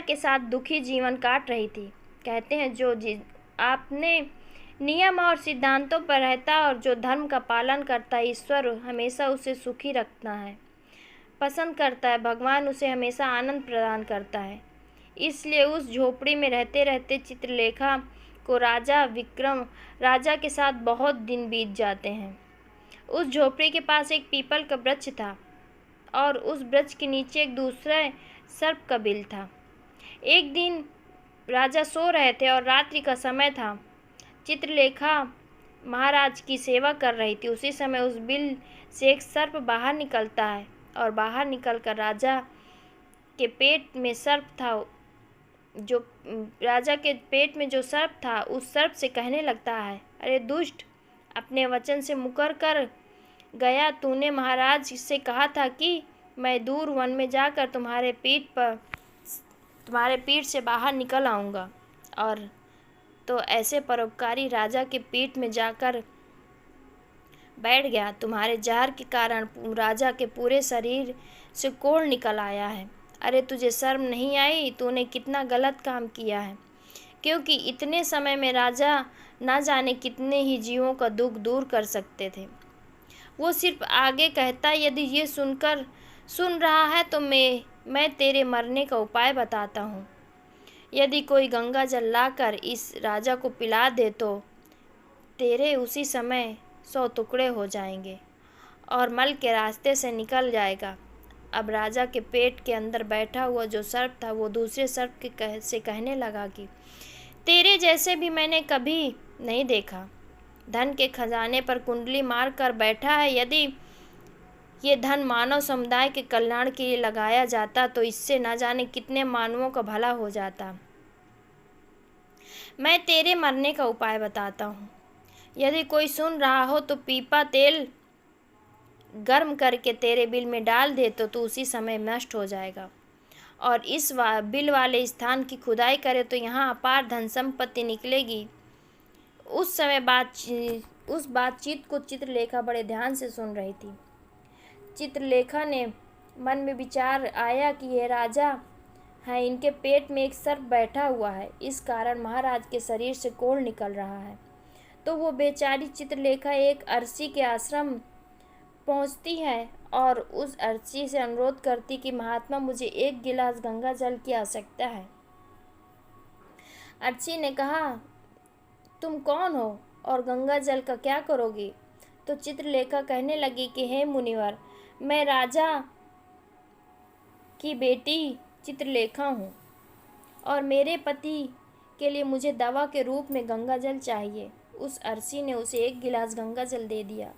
के साथ दुखी जीवन काट रही थी। कहते हैं जो आपने नियम और सिद्धांतों पर रहता और जो धर्म का पालन करता है, ईश्वर हमेशा उसे सुखी रखना है पसंद करता है। भगवान उसे हमेशा आनंद प्रदान करता है। इसलिए उस झोपड़ी में रहते रहते चित्रलेखा को राजा के साथ बहुत दिन बीत जाते हैं। उस झोपड़ी के पास एक पीपल का वृक्ष था और उस वृक्ष के नीचे एक दूसरा सर्प का बिल था। एक दिन राजा सो रहे थे और रात्रि का समय था। चित्रलेखा महाराज की सेवा कर रही थी। उसी समय उस बिल से एक सर्प बाहर निकलता है और बाहर निकलकर राजा के पेट में सर्प था। जो राजा के पेट में जो सर्प था उस सर्प से कहने लगता है, अरे दुष्ट, अपने वचन से मुकर कर गया। तूने महाराज से कहा था कि मैं दूर वन में जाकर तुम्हारे पीठ से बाहर निकल आऊँगा, और तो ऐसे परोपकारी राजा के पीठ में जाकर बैठ गया। तुम्हारे जहर के कारण राजा के पूरे शरीर से कोढ़ निकल आया है। अरे तुझे शर्म नहीं आई? तूने कितना गलत काम किया है, क्योंकि इतने समय में राजा ना जाने कितने ही जीवों का दुख दूर कर सकते थे। वो सिर्फ आगे कहता, यदि ये सुन रहा है तो मैं तेरे मरने का उपाय बताता हूँ। यदि कोई गंगा जल लाकर इस राजा को पिला दे तो तेरे उसी समय 100 टुकड़े हो जाएंगे और मल के रास्ते से निकल जाएगा। अब राजा के पेट के अंदर बैठा हुआ जो सर्प था वो दूसरे सर्प से कहने लगा कि तेरे जैसे भी मैंने कभी नहीं देखा। धन के खजाने पर कुंडली मार कर बैठा है। यदि ये धन मानव समुदाय के कल्याण के लिए लगाया जाता तो इससे न जाने कितने मानवों का भला हो जाता। मैं तेरे मरने का उपाय बताता हूँ। यदि कोई सुन रहा हो तो पीपा तेल गर्म करके तेरे बिल में डाल दे तो तू उसी समय नष्ट हो जाएगा, और इस बिल वाले स्थान की खुदाई करे तो यहाँ अपार धन संपत्ति निकलेगी। उस बातचीत को चित्रलेखा बड़े ध्यान से सुन रही थी। चित्रलेखा ने मन में विचार आया कि ये राजा है, इनके पेट में एक सर्प बैठा हुआ है, इस कारण महाराज के शरीर से कोढ़ निकल रहा है। तो वो बेचारी चित्रलेखा एक अर्षि के आश्रम पहुंचती है और उस अर्षि से अनुरोध करती कि महात्मा, मुझे 1 गिलास गंगा जल की आवश्यकता है। अर्षि ने कहा, तुम कौन हो और गंगा जल का क्या करोगी? तो चित्रलेखा कहने लगी कि हे मुनिवर, मैं राजा की बेटी चित्रलेखा हूँ और मेरे पति के लिए मुझे दवा के रूप में गंगा जल चाहिए। उस अर्षि ने उसे 1 गिलास गंगा जल दे दिया।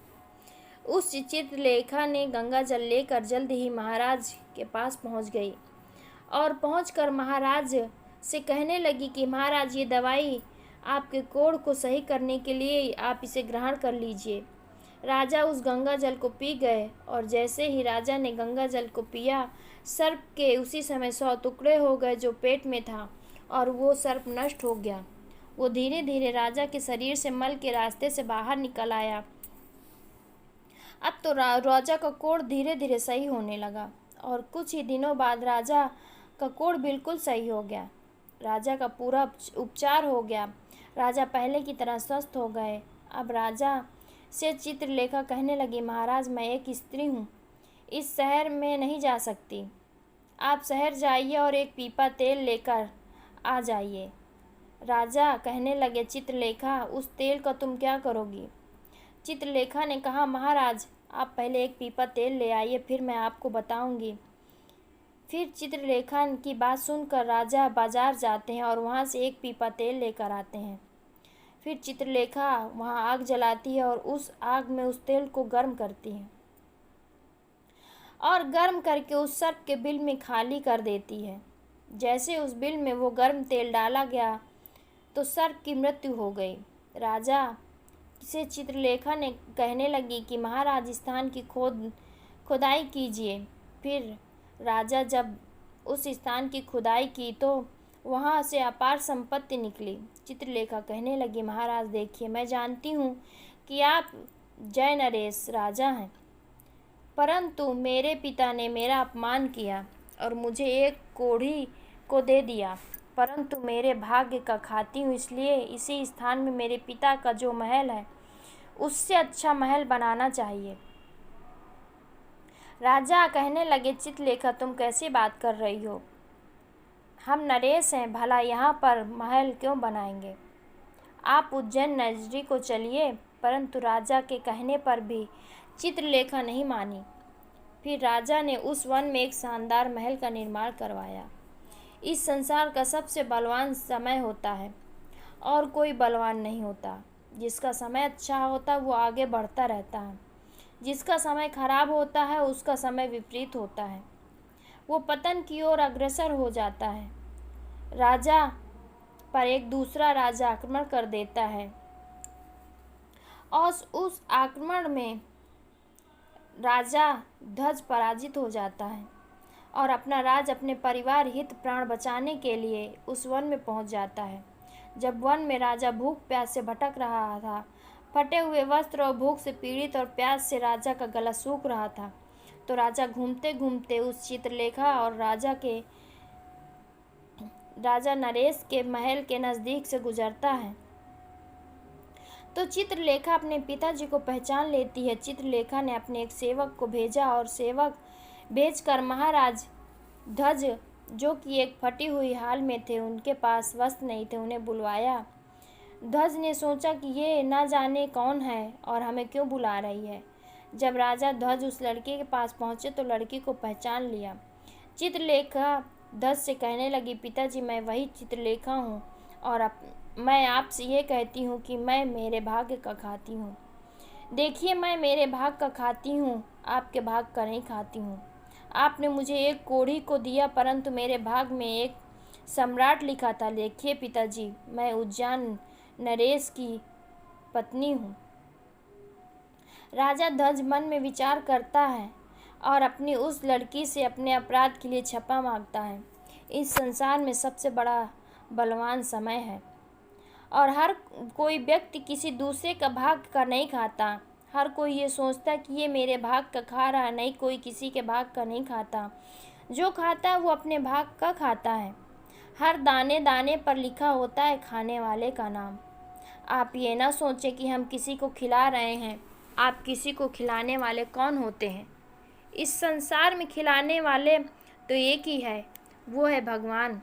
उस चित्रलेखा ने गंगा जल लेकर जल्द ही महाराज के पास पहुँच गई और पहुंचकर महाराज से कहने लगी कि महाराज, ये दवाई आपके कोढ़ को सही करने के लिए आप इसे ग्रहण कर लीजिए। राजा उस गंगा जल को पी गए और जैसे ही राजा ने गंगा जल को पिया, सर्प के उसी समय 100 टुकड़े हो गए जो पेट में था, और वो सर्प नष्ट हो गया। वो धीरे धीरे राजा के शरीर से मल के रास्ते से बाहर निकल आया। अब तो राजा का कोढ़ धीरे धीरे सही होने लगा और कुछ ही दिनों बाद राजा का कोढ़ बिल्कुल सही हो गया। राजा का पूरा उपचार हो गया। राजा पहले की तरह स्वस्थ हो गए। अब राजा से चित्रलेखा कहने लगी, महाराज, मैं एक स्त्री हूँ, इस शहर में नहीं जा सकती। आप शहर जाइए और एक पीपा तेल लेकर आ जाइए। राजा कहने लगे, चित्रलेखा, उस तेल का तुम क्या करोगी? चित्रलेखा ने कहा, महाराज, आप पहले एक पीपा तेल ले आइए, फिर मैं आपको बताऊंगी। फिर चित्रलेखा की बात सुनकर राजा बाजार जाते हैं और वहाँ से एक पीपा तेल लेकर आते हैं। फिर चित्रलेखा वहाँ आग जलाती है और उस आग में उस तेल को गर्म करती है और गर्म करके उस सर्प के बिल में खाली कर देती है। जैसे उस बिल में वो गर्म तेल डाला गया तो सर्प की मृत्यु हो गई। राजा से चित्रलेखा ने कहने लगी कि महाराज, स्थान की खुदाई कीजिए। फिर राजा जब उस स्थान की खुदाई की तो वहाँ से अपार संपत्ति निकली। चित्रलेखा कहने लगी, महाराज देखिए, मैं जानती हूँ कि आप जय नरेश राजा हैं, परंतु मेरे पिता ने मेरा अपमान किया और मुझे एक कोढ़ी को दे दिया, परंतु मेरे भाग्य का खाती हूँ, इसलिए इसी स्थान में मेरे पिता का जो महल है उससे अच्छा महल बनाना चाहिए। राजा कहने लगे, चित्रलेखा, तुम कैसी बात कर रही हो? हम नरेश हैं, भला यहाँ पर महल क्यों बनाएंगे? आप उज्जैन नगरी को चलिए। परंतु राजा के कहने पर भी चित्रलेखा नहीं मानी। फिर राजा ने उस वन में एक शानदार महल का निर्माण करवाया। इस संसार का सबसे बलवान समय होता है और कोई बलवान नहीं होता। जिसका समय अच्छा होता वो आगे बढ़ता रहता है, जिसका समय खराब होता है उसका समय विपरीत होता है, वो पतन की ओर अग्रसर हो जाता है। राजा पर एक दूसरा राजा आक्रमण कर देता है और उस आक्रमण में राजा ध्वज पराजित हो जाता है और अपना राज, अपने परिवार हित प्राण बचाने के लिए उस वन में पहुंच जाता है। जब वन में राजा भूख प्यास से भटक रहा था, फटे हुए वस्त्र और भूख से पीड़ित और प्यास से राजा का गला सूख रहा था, तो राजा घूमते घूमते उस चित्रलेखा और राजा नरेश के महल के नज़दीक से गुजरता है। तो चित्रलेखा अपने पिताजी को पहचान लेती है। चित्रलेखा ने अपने एक सेवक को भेजा और सेवक भेजकर महाराज ध्वज, जो कि एक फटी हुई हाल में थे, उनके पास वस्त्र नहीं थे, उन्हें बुलवाया। ध्वज ने सोचा कि ये ना जाने कौन है और हमें क्यों बुला रही है। जब राजा ध्वज उस लड़के के पास पहुँचे तो लड़की को पहचान लिया। चित्रलेखा ध्वज से कहने लगी, पिताजी, मैं वही चित्रलेखा हूँ और मैं आपसे ये कहती हूँ कि मैं मेरे भाग्य का खाती हूँ। देखिए, मैं मेरे भाग का खाती हूँ, आपके भाग का नहीं खाती हूँ। आपने मुझे एक कोढ़ी को दिया, परंतु मेरे भाग में एक सम्राट लिखा था। देखिए पिताजी, मैं उज्जैन नरेश की पत्नी हूँ। राजा ध्वज मन में विचार करता है और अपनी उस लड़की से अपने अपराध के लिए क्षमा मांगता है। इस संसार में सबसे बड़ा बलवान समय है और हर कोई व्यक्ति किसी दूसरे का भाग का नहीं खाता। हर कोई ये सोचता है कि ये मेरे भाग का खा रहा है, नहीं, कोई किसी के भाग का नहीं खाता। जो खाता है वो अपने भाग का खाता है। हर दाने दाने पर लिखा होता है खाने वाले का नाम। आप ये ना सोचें कि हम किसी को खिला रहे हैं। आप किसी को खिलाने वाले कौन होते हैं? इस संसार में खिलाने वाले तो एक ही है, वो है भगवान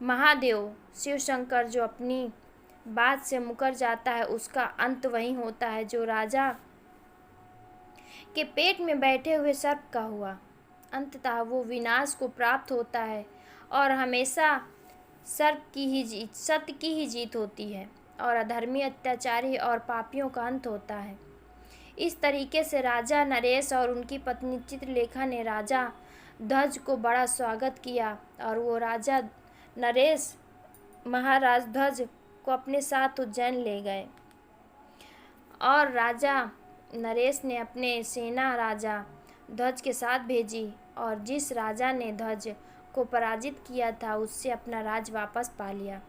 महादेव, शिव शंकर। जो अपनी बात से मुकर जाता है उसका अंत वही होता है जो राजा के पेट में बैठे हुए सर्प का हुआ। अंततः वो विनाश को प्राप्त होता है और हमेशा सत्य की ही जीत होती है और अधर्मी, अत्याचारी और पापियों का अंत होता है। इस तरीके से राजा नरेश और उनकी पत्नी चित्रलेखा ने राजा ध्वज को बड़ा स्वागत किया और वो राजा नरेश महाराज ध्वज को अपने साथ उज्जैन ले गए और राजा नरेश ने अपने सेना राजा ध्वज के साथ भेजी और जिस राजा ने ध्वज को पराजित किया था उससे अपना राज वापस पा लिया।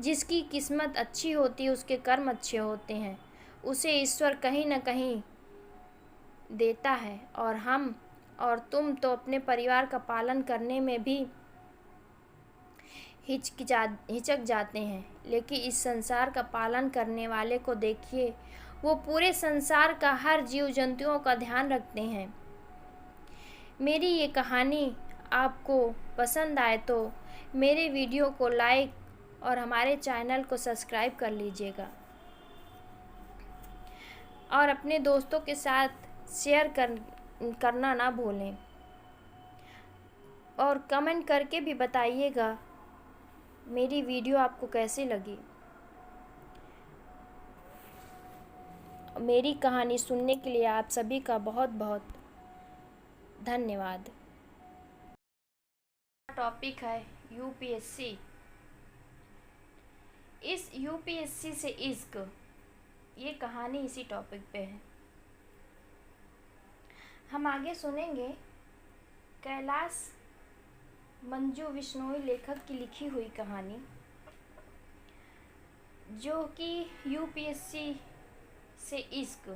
जिसकी किस्मत अच्छी होती है उसके कर्म अच्छे होते हैं, उसे ईश्वर कहीं न कहीं देता है। और हम और तुम तो अपने परिवार का पालन करने में भी हिचक जाते हैं, लेकिन इस संसार का पालन करने वाले को देखिए, वो पूरे संसार का हर जीव जंतुओं का ध्यान रखते हैं। मेरी ये कहानी आपको पसंद आए तो मेरे वीडियो को लाइक और हमारे चैनल को सब्सक्राइब कर लीजिएगा और अपने दोस्तों के साथ शेयर करना ना भूलें और कमेंट करके भी बताइएगा मेरी वीडियो आपको कैसी लगी। मेरी कहानी सुनने के लिए आप सभी का बहुत बहुत धन्यवाद। टॉपिक है यूपीएससी। इस यूपीएससी से इश्क, ये कहानी इसी टॉपिक पे है। हम आगे सुनेंगे कैलाश मंजू बिश्नोई लेखक की लिखी हुई कहानी, जो कि यूपीएससी से इश्क।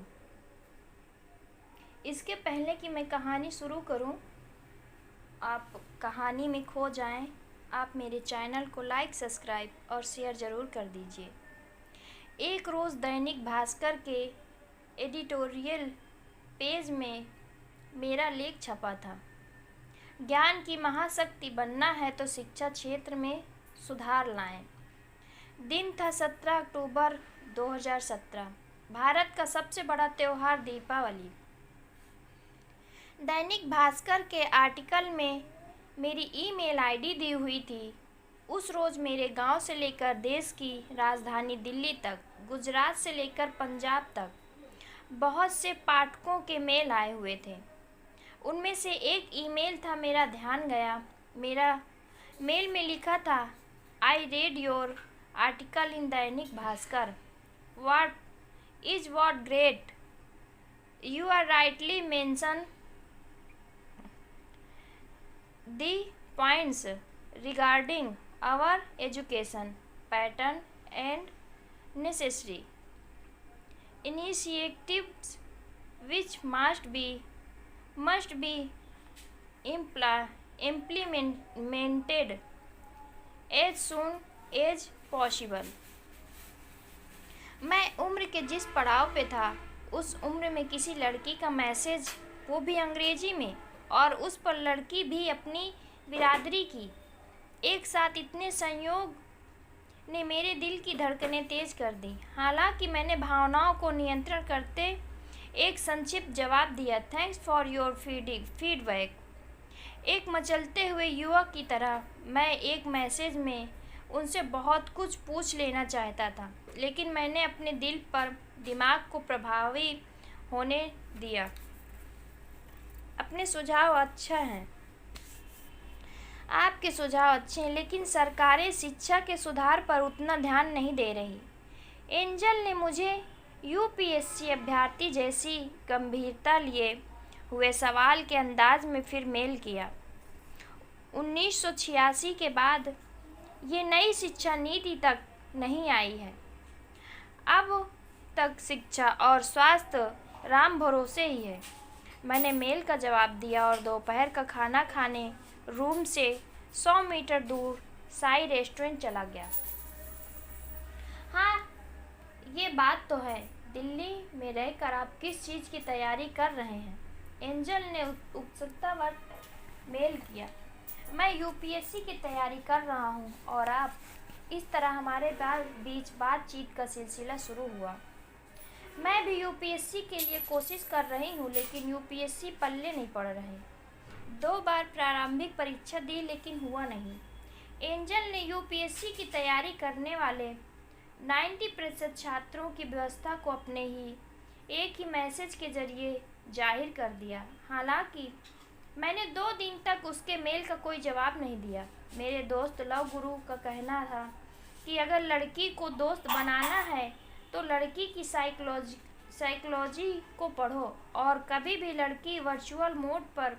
इसके पहले कि मैं कहानी शुरू करूं, आप कहानी में खो जाएं, आप मेरे चैनल को लाइक, सब्सक्राइब और शेयर ज़रूर कर दीजिए। एक रोज़ दैनिक भास्कर के एडिटोरियल पेज में मेरा लेख छपा था, ज्ञान की महाशक्ति बनना है तो शिक्षा क्षेत्र में सुधार लाएं। दिन था 17 अक्टूबर 2017, भारत का सबसे बड़ा त्यौहार दीपावली। दैनिक भास्कर के आर्टिकल में मेरी ईमेल आईडी दी हुई थी। उस रोज़ मेरे गांव से लेकर देश की राजधानी दिल्ली तक, गुजरात से लेकर पंजाब तक बहुत से पाठकों के मेल आए हुए थे। उनमें से एक ईमेल था, मेरा ध्यान गया। मेरा मेल में लिखा था, I read your article in Dainik Bhaskar, what great, you are rightly mention the points regarding our education pattern and necessary initiatives which must be implemented as soon as possible। मैं उम्र के जिस पड़ाव पे था, उस उम्र में किसी लड़की का मैसेज, वो भी अंग्रेजी में, और उस पर लड़की भी अपनी बिरादरी की, एक साथ इतने संयोग ने मेरे दिल की धड़कनें तेज कर दी। हालांकि मैंने भावनाओं को नियंत्रण करते एक संक्षिप्त जवाब दिया, थैंक्स फॉर योर फीडबैक। एक मचलते हुए युवक की तरह मैं एक मैसेज में उनसे बहुत कुछ पूछ लेना चाहता था, लेकिन मैंने अपने दिल पर दिमाग को प्रभावी होने दिया। अपने सुझाव अच्छा हैं, आपके सुझाव अच्छे हैं, लेकिन सरकारें शिक्षा के सुधार पर उतना ध्यान नहीं दे रही। एंजल ने मुझे यूपीएससी अभ्यर्थी जैसी गंभीरता लिए हुए सवाल के अंदाज में फिर मेल किया। 1986 के बाद ये नई शिक्षा नीति तक नहीं आई है। अब तक शिक्षा और स्वास्थ्य राम भरोसे ही है। मैंने मेल का जवाब दिया और दोपहर का खाना खाने रूम से 100 मीटर दूर साई रेस्टोरेंट चला गया। हाँ, ये बात तो है, दिल्ली में रहकर आप किस चीज़ की तैयारी कर रहे हैं? एंजल ने उत्सुकतावश मेल किया। मैं यूपीएससी की तैयारी कर रहा हूँ और आप। इस तरह हमारे बीच बातचीत का सिलसिला शुरू हुआ। मैं भी यूपीएससी के लिए कोशिश कर रही हूँ, लेकिन यूपीएससी पल्ले नहीं पड़ रहे। 2 बार प्रारंभिक परीक्षा दी, लेकिन हुआ नहीं। एंजल ने यूपीएससी की तैयारी करने वाले 90% छात्रों की व्यवस्था को अपने ही एक ही मैसेज के जरिए जाहिर कर दिया। हालांकि मैंने 2 दिन तक उसके मेल का कोई जवाब नहीं दिया। मेरे दोस्त लव गुरु का कहना था कि अगर लड़की को दोस्त बनाना है तो लड़की की साइकोलॉजी को पढ़ो, और कभी भी लड़की वर्चुअल मोड पर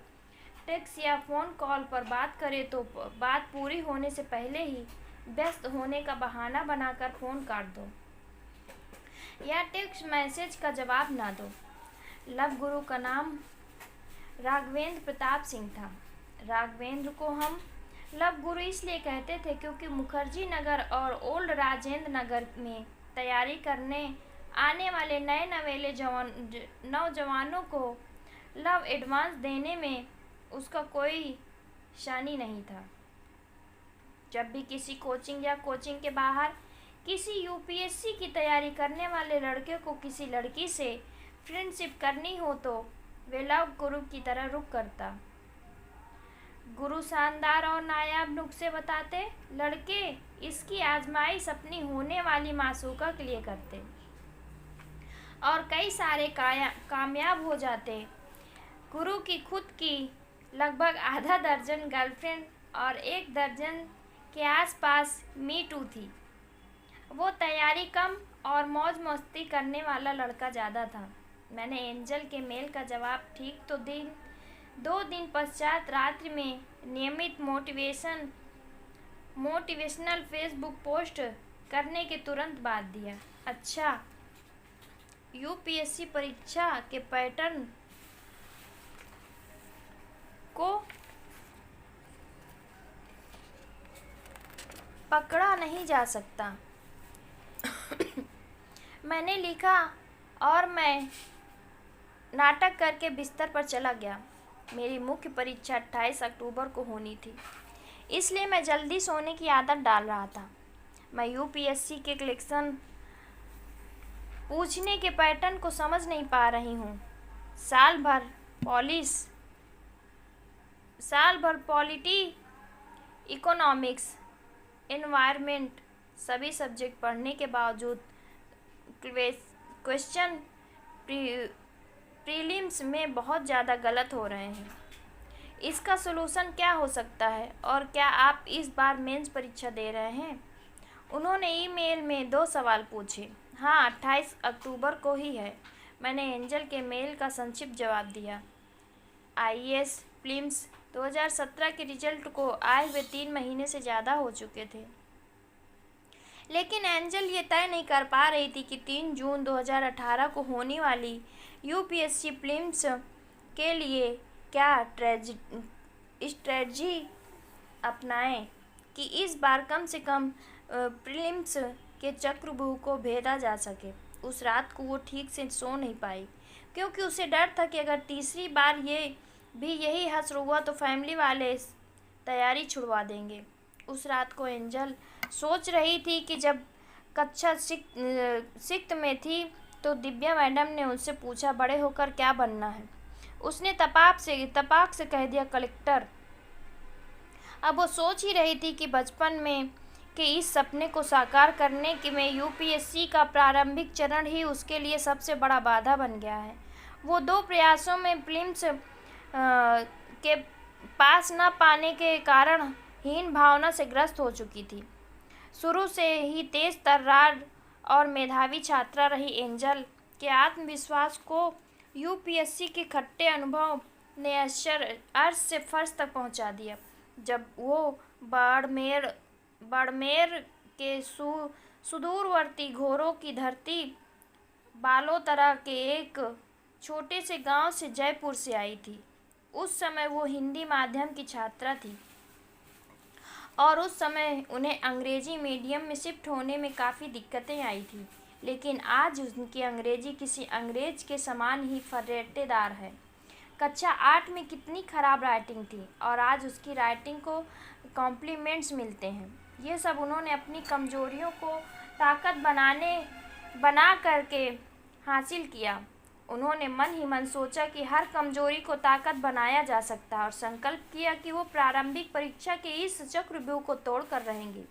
टेक्स्ट या फ़ोन कॉल पर बात करे तो बात पूरी होने से पहले ही व्यस्त होने का बहाना बनाकर फ़ोन काट दो या टेक्स्ट मैसेज का जवाब ना दो। लव गुरु का नाम राघवेंद्र प्रताप सिंह था। राघवेंद्र को हम लव गुरु इसलिए कहते थे क्योंकि मुखर्जी नगर और ओल्ड राजेंद्र नगर में तैयारी करने आने वाले नए नवेले नौजवानों को लव एडवांस देने में उसका कोई शानी नहीं था। जब भी किसी कोचिंग या कोचिंग के बाहर किसी यूपीएससी की तैयारी करने वाले लड़के को किसी लड़की से फ्रेंडशिप करनी हो तो वे लव गुरु की तरह रुक करता। गुरु शानदार और नायाब नुस्खे बताते, लड़के इसकी आजमाइश अपनी होने वाली मासूका के लिए करते और कई सारे कामयाब हो जाते। गुरु की खुद की लगभग आधा दर्जन गर्लफ्रेंड और 1 दर्जन के आसपास मी टू थी। वो तैयारी कम और मौज मस्ती करने वाला लड़का ज़्यादा था। मैंने एंजल के मेल का जवाब ठीक तो 2 दिन पश्चात रात्रि में नियमित मोटिवेशनल फेसबुक पोस्ट करने के तुरंत बाद दिया। अच्छा, यूपीएससी परीक्षा के पैटर्न को पकड़ा नहीं जा सकता, मैंने लिखा और मैं नाटक करके बिस्तर पर चला गया। मेरी मुख्य परीक्षा 28 अक्टूबर को होनी थी, इसलिए मैं जल्दी सोने की आदत डाल रहा था। मैं यूपीएससी के कलेक्शन पूछने के पैटर्न को समझ नहीं पा रही हूँ। साल भर पॉलिटी, इकोनॉमिक्स, एनवायरनमेंट सभी सब्जेक्ट पढ़ने के बावजूद क्वेश्चन प्रीलिम्स में बहुत ज़्यादा गलत हो रहे हैं। इसका सलूशन क्या हो सकता है और क्या आप इस बार मेंस परीक्षा दे रहे हैं? उन्होंने ईमेल में 2 सवाल पूछे। हाँ, 28 अक्टूबर को ही है, मैंने एंजल के मेल का संक्षिप्त जवाब दिया। आईएएस प्रीलिम्स 2017 के रिजल्ट को आए हुए 3 महीने से ज़्यादा हो चुके थे, लेकिन एंजल ये तय नहीं कर पा रही थी कि 3 जून 2018 को होने वाली यूपीएससी प्रीलिम्स के लिए क्या स्ट्रेटजी अपनाएं कि इस बार कम से कम प्रीलिम्स के चक्रव्यूह को भेदा जा सके। उस रात को वो ठीक से सो नहीं पाई क्योंकि उसे डर था कि अगर तीसरी बार यही हश्र हुआ तो फैमिली वाले तैयारी छुड़वा देंगे। उस रात को एंजल सोच रही थी कि जब कक्षा 6 में थी तो दिव्या मैडम ने उनसे पूछा, बड़े होकर क्या बनना है? उसने तपाक से कह दिया, कलेक्टर। अब वो सोच ही रही थी कि बचपन में के इस सपने को साकार करने में यूपीएससी का प्रारंभिक चरण ही उसके लिए सबसे बड़ा बाधा बन गया है। वो 2 प्रयासों में प्रीलिम्स के पास न पाने के कारण हीन भावना से ग्रस्त हो चुकी थी। शुरू से ही तेज तर्रार और मेधावी छात्रा रही एंजल के आत्मविश्वास को यूपीएससी के खट्टे अनुभव ने अर्श से फर्श तक पहुंचा दिया। जब वो बाड़मेर के सुदूरवर्ती घोरों की धरती बालोतरा के एक छोटे से गांव से जयपुर से आई थी। उस समय वो हिंदी माध्यम की छात्रा थी और उस समय उन्हें अंग्रेजी मीडियम में शिफ्ट होने में काफ़ी दिक्कतें आई थी, लेकिन आज उनकी अंग्रेजी किसी अंग्रेज के समान ही फर्रेटेदार है। कक्षा 8 में कितनी ख़राब राइटिंग थी और आज उसकी राइटिंग को कॉम्प्लीमेंट्स मिलते हैं। ये सब उन्होंने अपनी कमजोरियों को ताकत बना करके हासिल किया। उन्होंने मन ही मन सोचा कि हर कमजोरी को ताकत बनाया जा सकता है और संकल्प किया कि वो प्रारंभिक परीक्षा के इस चक्रव्यूह को तोड़ कर रहेंगे।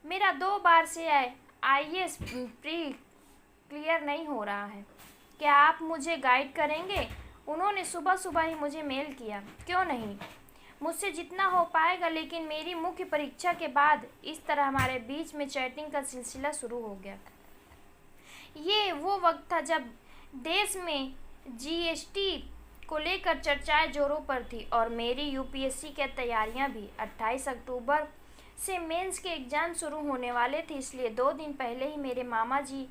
मेरा 2 बार से आईएएस प्री क्लियर नहीं हो रहा है, क्या आप मुझे गाइड करेंगे? उन्होंने सुबह सुबह ही मुझे मेल किया। क्यों नहीं, मुझसे जितना हो पाएगा, लेकिन मेरी मुख्य परीक्षा के बाद इस तरह हमारे बीच में चैटिंग का सिलसिला शुरू हो गया। ये वो वक्त था जब देश में जीएसटी को लेकर चर्चाएं जोरों पर थी और मेरी यूपीएससी की तैयारियां भी। 28 अक्टूबर से मेंस के एग्ज़ाम शुरू होने वाले थे, इसलिए 2 दिन पहले ही मेरे मामा जी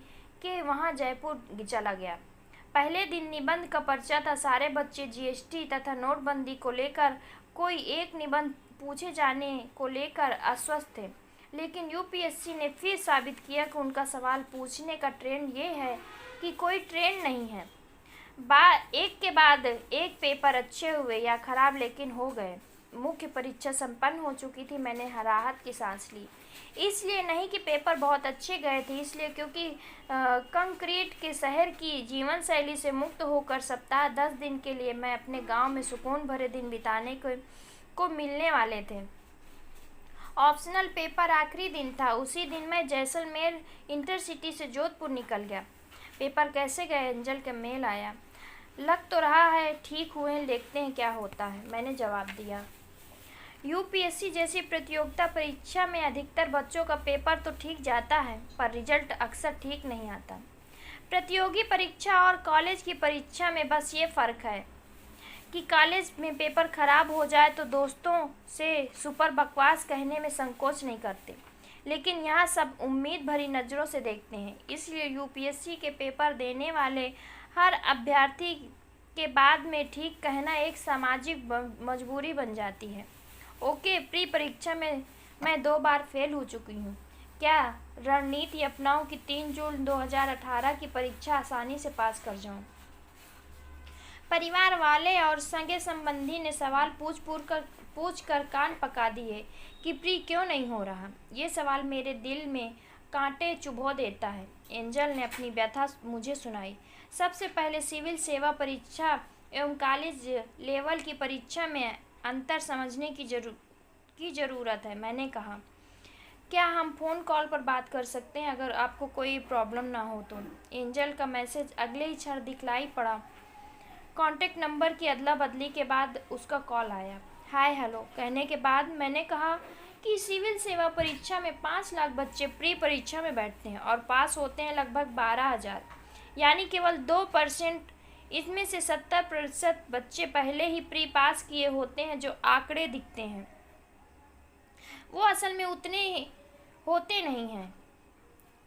के वहाँ जयपुर चला गया। पहले दिन निबंध का पर्चा था। सारे बच्चे जीएसटी तथा नोटबंदी को लेकर कोई एक निबंध पूछे जाने को लेकर आश्वस्त थे, लेकिन यूपीएससी ने फिर साबित किया कि उनका सवाल पूछने का ट्रेंड ये है कि कोई ट्रेंड नहीं है। एक के बाद एक पेपर अच्छे हुए या खराब, लेकिन हो गए। मुख्य परीक्षा संपन्न हो चुकी थी। मैंने राहत की सांस ली, इसलिए नहीं कि पेपर बहुत अच्छे गए थे, इसलिए क्योंकि कंक्रीट के शहर की जीवन शैली से मुक्त होकर सप्ताह 10 दिन के लिए मैं अपने गांव में सुकून भरे दिन बिताने को मिलने वाले थे। ऑप्शनल पेपर आखिरी दिन था। उसी दिन मैं जैसलमेर इंटरसिटी से जोधपुर निकल गया। पेपर कैसे गए? एंजल का मेल आया। लग तो रहा है ठीक हुए, देखते हैं क्या होता है, मैंने जवाब दिया। यूपीएससी जैसी प्रतियोगिता परीक्षा में अधिकतर बच्चों का पेपर तो ठीक जाता है, पर रिजल्ट अक्सर ठीक नहीं आता। प्रतियोगी परीक्षा और कॉलेज की परीक्षा में बस ये फ़र्क है कि कॉलेज में पेपर खराब हो जाए तो दोस्तों से सुपर बकवास कहने में संकोच नहीं करते, लेकिन यहाँ सब उम्मीद भरी नज़रों से देखते हैं। इसलिए यूपीएससी के पेपर देने वाले हर अभ्यर्थी के बाद में ठीक कहना एक सामाजिक मजबूरी बन जाती है। ओके, प्री परीक्षा में मैं 2 बार फेल हो चुकी हूँ। क्या रणनीति अपनाऊँ कि 3 जून 2018 की परीक्षा आसानी से पास कर जाऊँ? परिवार वाले और सगे संबंधी ने सवाल पूछ कर कान पका दिए कि प्री क्यों नहीं हो रहा। ये सवाल मेरे दिल में कांटे चुभो देता है। एंजल ने अपनी व्यथा मुझे सुनाई। सबसे पहले सिविल सेवा परीक्षा एवं कॉलेज लेवल की परीक्षा में अंतर समझने की ज़रूरत है, मैंने कहा। क्या हम फ़ोन कॉल पर बात कर सकते हैं अगर आपको कोई प्रॉब्लम ना हो तो? एंजल का मैसेज अगले ही क्षण दिखलाई पड़ा। कॉन्टैक्ट नंबर की अदला बदली के बाद उसका कॉल आया। हाय हेलो कहने के बाद मैंने कहा कि सिविल सेवा परीक्षा में 5 लाख बच्चे प्री परीक्षा में बैठते हैं और पास होते हैं लगभग 12,000, यानी केवल 2%। इसमें से 70% बच्चे पहले ही प्री पास किए होते हैं। जो आंकड़े दिखते हैं वो असल में उतने होते नहीं हैं।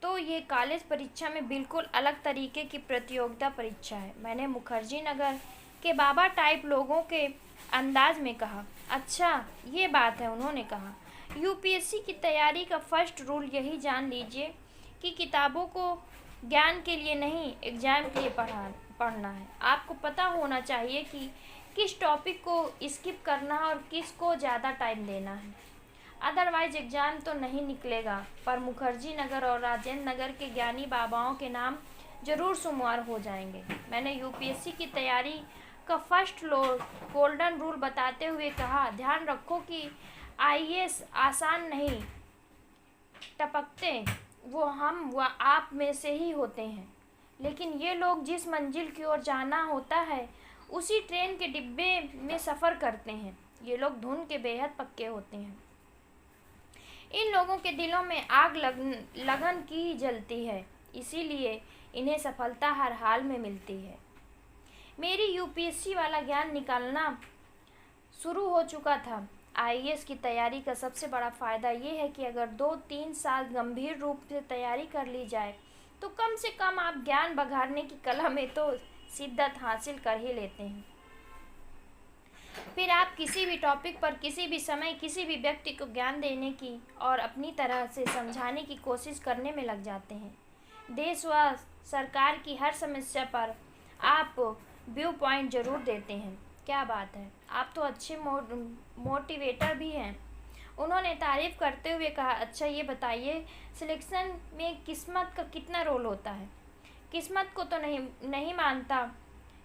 तो ये कॉलेज परीक्षा में बिल्कुल अलग तरीके की प्रतियोगिता परीक्षा है, मैंने मुखर्जी नगर के बाबा टाइप लोगों के अंदाज में कहा। अच्छा ये बात है, उन्होंने कहा। यूपीएससी की तैयारी का फर्स्ट रूल यही जान लीजिए कि किताबों को ज्ञान के लिए नहीं, एग्जाम के लिए पढ़ना है। आपको पता होना चाहिए कि किस टॉपिक को स्किप करना है और किस को ज़्यादा टाइम देना है, अदरवाइज एग्ज़ाम तो नहीं निकलेगा। पर मुखर्जी नगर और राजेंद्र नगर के ज्ञानी बाबाओं के नाम जरूर शुमार हो जाएंगे। मैंने यूपीएससी की तैयारी का फर्स्ट गोल्डन रूल बताते हुए कहा, ध्यान रखो कि आईएएस आसान नहीं टपकते, वो हम व आप में से ही होते हैं, लेकिन ये लोग जिस मंजिल की ओर जाना होता है उसी ट्रेन के डिब्बे में सफ़र करते हैं। ये लोग धुन के बेहद पक्के होते हैं। इन लोगों के दिलों में आग लगन की जलती है, इसीलिए इन्हें सफलता हर हाल में मिलती है। मेरी यूपीएससी वाला ज्ञान निकालना शुरू हो चुका था। आईएएस की तैयारी का सबसे बड़ा फ़ायदा ये है कि अगर 2-3 साल गंभीर रूप से तैयारी कर ली जाए तो कम से कम आप ज्ञान बघाड़ने की कला में तो सिद्धत हासिल कर ही लेते हैं। फिर आप किसी भी टॉपिक पर किसी भी समय किसी भी व्यक्ति को ज्ञान देने की और अपनी तरह से समझाने की कोशिश करने में लग जाते हैं। देश व सरकार की हर समस्या पर आप व्यू पॉइंट ज़रूर देते हैं। क्या बात है, आप तो अच्छे मोटिवेटर भी हैं, उन्होंने तारीफ़ करते हुए कहा। अच्छा ये बताइए, सिलेक्शन में किस्मत का कितना रोल होता है? किस्मत को तो नहीं मानता,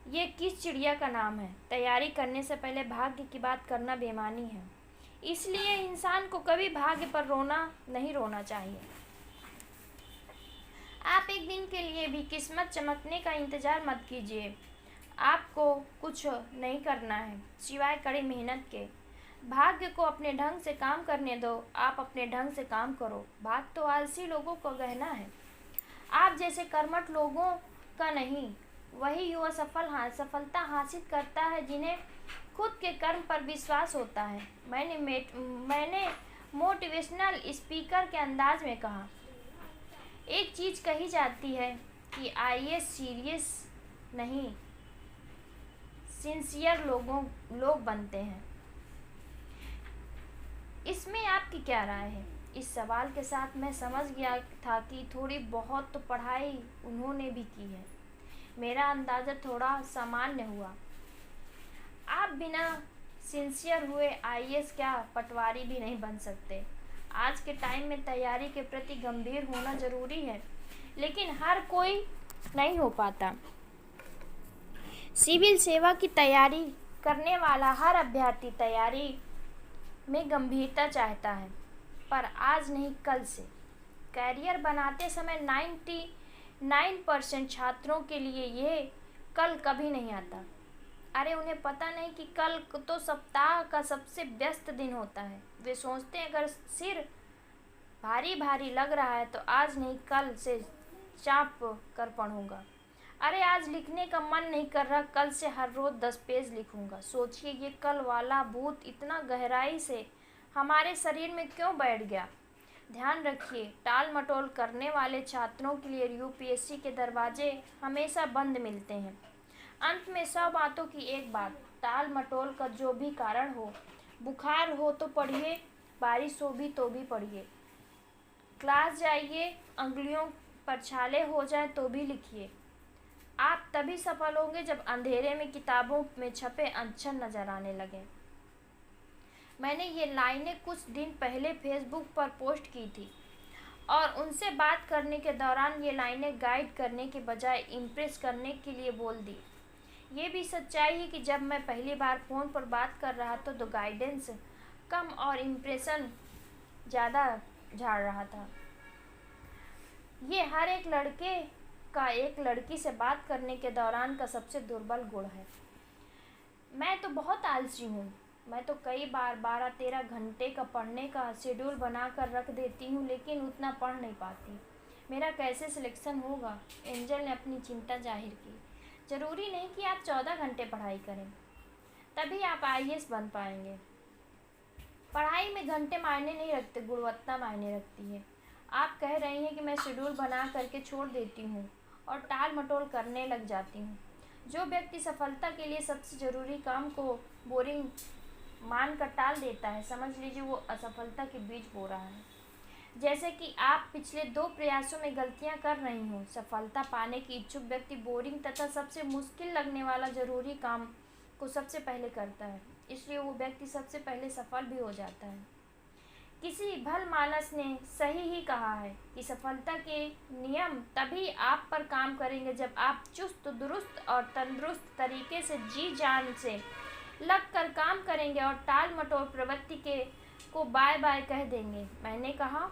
ये किस चिड़िया का नाम है? तैयारी करने से पहले भाग्य की बात करना बेईमानी है, इसलिए इंसान को कभी भाग्य पर नहीं रोना चाहिए। आप एक दिन के लिए भी किस्मत चमकने का इंतज़ार मत कीजिए। आपको कुछ नहीं करना है सिवाय कड़ी मेहनत के। भाग्य को अपने ढंग से काम करने दो, आप अपने ढंग से काम करो। भाग्य तो आलसी लोगों का गहना है, आप जैसे कर्मठ लोगों का नहीं। वही युवा सफलता हासिल करता है जिन्हें खुद के कर्म पर विश्वास होता है। मैंने मोटिवेशनल स्पीकर के अंदाज में कहा, एक चीज़ कही जाती है कि आईएएस सीरियस नहीं, सिंसियर लोग बनते हैं। इसमें आपकी क्या राय है? इस सवाल के साथ मैं समझ गया था कि थोड़ी बहुत तो पढ़ाई उन्होंने भी की है। मेरा अंदाज़ा थोड़ा सामान्य हुआ। आप बिना सिंसियर हुए आईएएस क्या पटवारी भी नहीं बन सकते। आज के टाइम में तैयारी के प्रति गंभीर होना ज़रूरी है, लेकिन हर कोई नहीं हो पाता। सिविल सेवा की तैयारी करने वाला हर अभ्यर्थी तैयारी में गंभीरता चाहता है, पर आज नहीं कल से। कैरियर बनाते समय 99% छात्रों के लिए ये कल कभी नहीं आता। अरे उन्हें पता नहीं कि कल तो सप्ताह का सबसे व्यस्त दिन होता है। वे सोचते हैं अगर सिर भारी भारी लग रहा है तो आज नहीं कल से चाप कर पढ़ूंगा। अरे आज लिखने का मन नहीं कर रहा, कल से हर रोज़ 10 पेज लिखूंगा। सोचिए ये कल वाला भूत इतना गहराई से हमारे शरीर में क्यों बैठ गया। ध्यान रखिए, टाल मटोल करने वाले छात्रों के लिए यूपीएससी के दरवाजे हमेशा बंद मिलते हैं। अंत में 100 बातों की एक बात, टाल मटोल का जो भी कारण हो, बुखार हो तो पढ़िए, बारिश हो भी तो भी पढ़िए, क्लास जाइए, अंगुलियों पर छाले हो जाए तो भी लिखिए। आप तभी सफल होंगे जब अंधेरे में किताबों में छपे अक्षर नजर आने लगे। मैंने ये लाइनें कुछ दिन पहले फेसबुक पर पोस्ट की थी और उनसे बात करने के दौरान ये लाइनें गाइड करने के बजाय इम्प्रेस करने के लिए बोल दी। ये भी सच्चाई है कि जब मैं पहली बार फ़ोन पर बात कर रहा था तो गाइडेंस कम और इम्प्रेशन ज़्यादा झाड़ रहा था। ये हर एक लड़के का एक लड़की से बात करने के दौरान का सबसे दुर्बल गुण है। मैं तो बहुत आलसी हूँ। मैं तो कई बार 12-13 घंटे का पढ़ने का शेड्यूल बना कर रख देती हूँ, लेकिन उतना पढ़ नहीं पाती। मेरा कैसे सिलेक्शन होगा? एंजल ने अपनी चिंता जाहिर की। ज़रूरी नहीं कि आप 14 घंटे पढ़ाई करें, तभी आप आईएएस बन पाएंगे। पढ़ाई में घंटे मायने नहीं रखते, गुणवत्ता मायने रखती है। आप कह रही हैं कि मैं शेड्यूल बना करके छोड़ देती हूँ और टाल मटोल करने लग जाती हूँ। जो व्यक्ति सफलता के लिए सबसे ज़रूरी काम को बोरिंग मान कर टाल देता है, समझ लीजिए वो असफलता के बीज बो रहा है। जैसे कि आप पिछले 2 प्रयासों में गलतियां कर रही हो। सफलता पाने की इच्छुक व्यक्ति बोरिंग तथा सबसे मुश्किल लगने वाला ज़रूरी काम को सबसे पहले करता है, इसलिए वो व्यक्ति सबसे पहले सफल भी हो जाता है। किसी भल मानस ने सही ही कहा है कि सफलता के नियम तभी आप पर काम करेंगे जब आप चुस्त दुरुस्त और तंदुरुस्त तरीके से जी जान से लग कर काम करेंगे और टाल मटोल प्रवृत्ति को बाय बाय कह देंगे। मैंने कहा